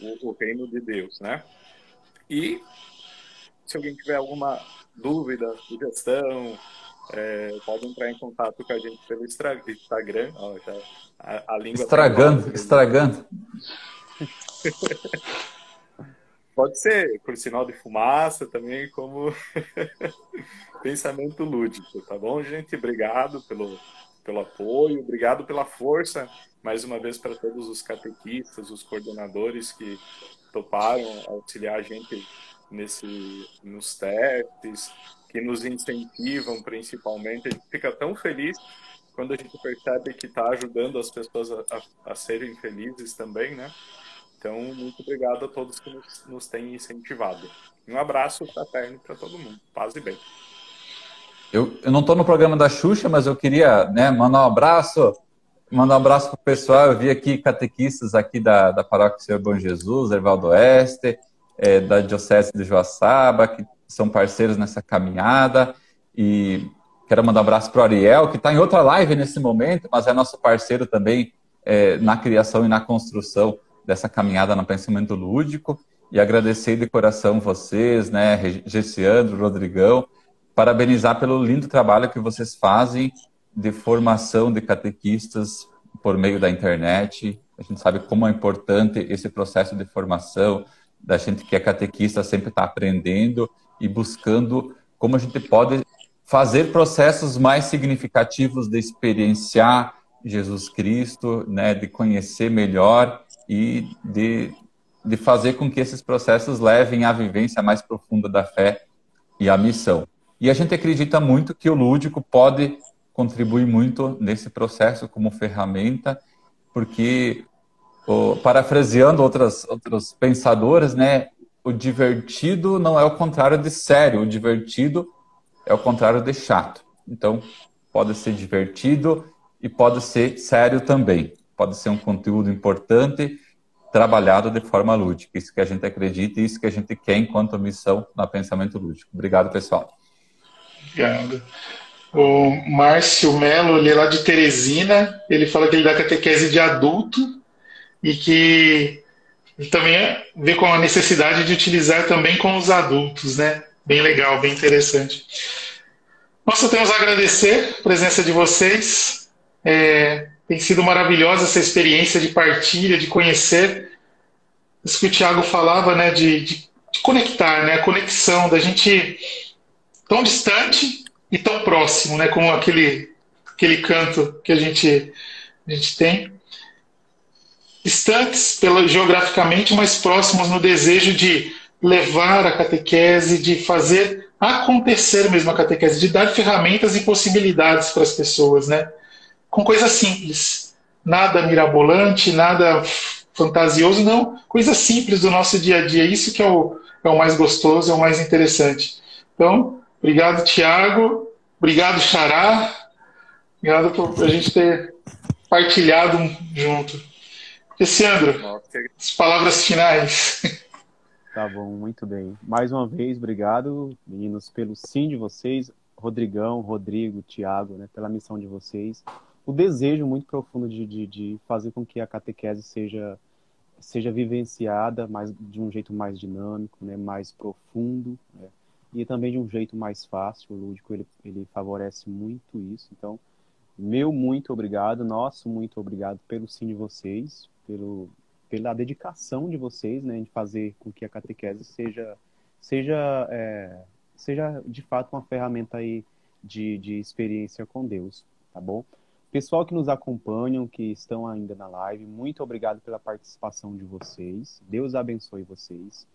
o reino de Deus, né? E se alguém tiver alguma dúvida, sugestão, pode entrar em contato com a gente pelo Instagram. Ó, já, a língua estragando. Pode ser por sinal de fumaça também, como pensamento lúdico, tá bom, gente? Obrigado pelo apoio, obrigado pela força, mais uma vez, para todos os catequistas, os coordenadores que toparam auxiliar a gente nos testes, que nos incentivam principalmente. A gente fica tão feliz quando a gente percebe que está ajudando as pessoas a serem felizes também, né? Então, muito obrigado a todos que nos têm incentivado. Um abraço fraterno para todo mundo. Paz e bem. Eu não estou no programa da Xuxa, mas eu queria, né, mandar um abraço para o pessoal. Eu vi aqui catequistas aqui da Paróquia Senhor Bom Jesus, Hervaldo Oeste, da Diocese de Joaçaba, que são parceiros nessa caminhada. E quero mandar um abraço para o Ariel, que está em outra live nesse momento, mas é nosso parceiro também na criação e na construção dessa caminhada no pensamento lúdico. E agradecer de coração vocês, né, Gessiandro, Rodrigão, parabenizar pelo lindo trabalho que vocês fazem de formação de catequistas por meio da internet. A gente sabe como é importante esse processo de formação, da gente que é catequista sempre está aprendendo e buscando como a gente pode fazer processos mais significativos de experienciar Jesus Cristo, né, de conhecer melhor e de fazer com que esses processos levem à vivência mais profunda da fé e à missão. E a gente acredita muito que o lúdico pode contribuir muito nesse processo como ferramenta, porque, parafraseando outros pensadores, né, o divertido não é o contrário de sério, o divertido é o contrário de chato. Então, pode ser divertido e pode ser sério também. Pode ser um conteúdo importante, trabalhado de forma lúdica. Isso que a gente acredita e isso que a gente quer enquanto missão no pensamento lúdico. Obrigado, pessoal. Obrigado. O Márcio Melo, ele é lá de Teresina, ele fala que ele dá catequese de adulto e que ele também vê com a necessidade de utilizar também com os adultos, né? Bem legal, bem interessante. Nós só temos a agradecer a presença de vocês. Tem sido maravilhosa essa experiência de partilha, de conhecer. Isso que o Tiago falava, né? De conectar, né? A conexão da gente tão distante e tão próximo, né? Como aquele canto que a gente tem. Distantes geograficamente, mas próximos no desejo de levar a catequese, de fazer acontecer mesmo a catequese, de dar ferramentas e possibilidades para as pessoas, né? Com coisas simples. Nada mirabolante, nada fantasioso, não. Coisas simples do nosso dia a dia. Isso que é o mais gostoso, é o mais interessante. Então, obrigado, Tiago. Obrigado, Xará. Obrigado por a gente ter partilhado junto. Alessandro, as palavras finais. Tá bom, muito bem. Mais uma vez, obrigado, meninos, pelo sim de vocês, Rodrigão, Rodrigo, Tiago, né, pela missão de vocês. O desejo muito profundo de fazer com que a catequese seja vivenciada de um jeito mais dinâmico, né, mais profundo, né, e também de um jeito mais fácil. O lúdico, ele favorece muito isso. Então, meu muito obrigado, nosso muito obrigado pelo sim de vocês, pela dedicação de vocês, né, de fazer com que a catequese seja de fato uma ferramenta aí de experiência com Deus, tá bom? Pessoal que nos acompanham, que estão ainda na live, muito obrigado pela participação de vocês. Deus abençoe vocês.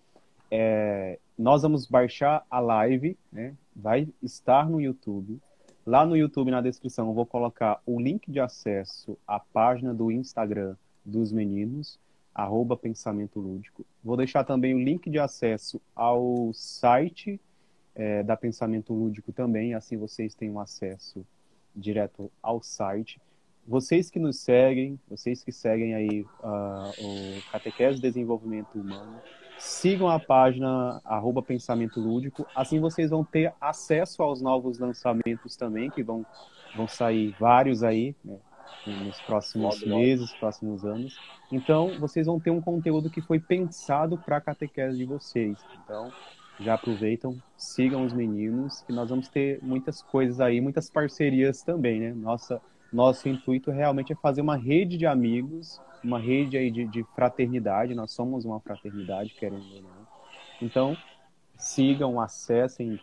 Nós vamos baixar a live, né? Vai estar no YouTube. Lá no YouTube, na descrição, eu vou colocar o link de acesso à página do Instagram dos meninos, @pensamento lúdico. Vou deixar também o link de acesso ao site da Pensamento Lúdico também, assim vocês têm um acesso direto ao site. Vocês que nos seguem, vocês que seguem aí o Catequese Desenvolvimento Humano, sigam a página @pensamento lúdico, assim vocês vão ter acesso aos novos lançamentos também, que vão sair vários aí, né, nos próximos meses, próximos anos. Então, vocês vão ter um conteúdo que foi pensado para a catequese de vocês. Então, já aproveitam, sigam os meninos, que nós vamos ter muitas coisas aí, muitas parcerias também, né? Nosso intuito realmente é fazer uma rede de amigos, uma rede aí de fraternidade. Nós somos uma fraternidade, querendo ou não. Então, sigam, acessem,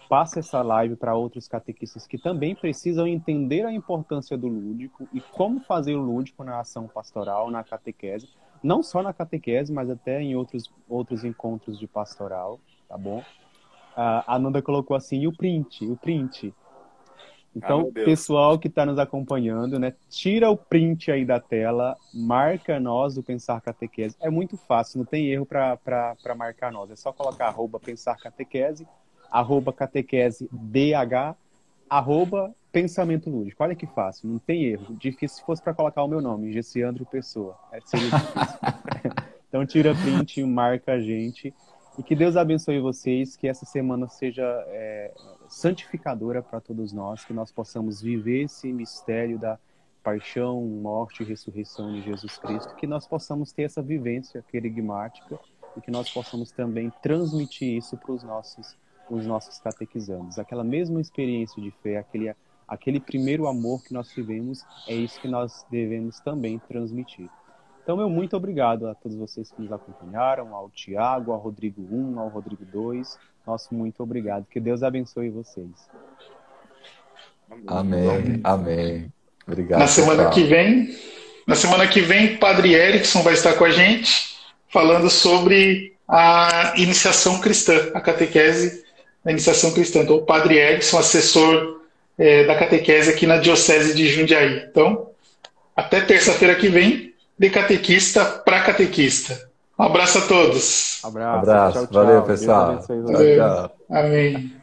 passe essa live para outros catequistas que também precisam entender a importância do lúdico e como fazer o lúdico na ação pastoral, na catequese. Não só na catequese, mas até em outros encontros de pastoral, tá bom? A Nanda colocou assim, o print. Então, pessoal que está nos acompanhando, né, tira o print aí da tela, marca nós do Pensar Catequese. É muito fácil, não tem erro para marcar nós. É só colocar @pensarcatequese, @catequesedh, @pensamento lúdico. Olha que fácil, não tem erro. Difícil se fosse para colocar o meu nome, Gessiandro Pessoa. Seria difícil. Então, tira print, marca a gente. E que Deus abençoe vocês, que essa semana seja santificadora para todos nós, que nós possamos viver esse mistério da paixão, morte e ressurreição de Jesus Cristo, que nós possamos ter essa vivência querigmática e que nós possamos também transmitir isso para os nossos catequizandos. Aquela mesma experiência de fé, aquele primeiro amor que nós tivemos, é isso que nós devemos também transmitir. Então, meu muito obrigado a todos vocês que nos acompanharam, ao Tiago, ao Rodrigo 1, ao Rodrigo 2. Nosso muito obrigado. Que Deus abençoe vocês. Amém. Obrigado. Na semana que vem, Padre Erickson vai estar com a gente falando sobre a iniciação cristã, a catequese da iniciação cristã. Então, o Padre Erickson, assessor da catequese aqui na Diocese de Jundiaí. Então, até terça-feira que vem, de catequista para catequista. Um abraço a todos. Abraço. Tchau. Valeu, pessoal. Deus abençoe vocês. Amém.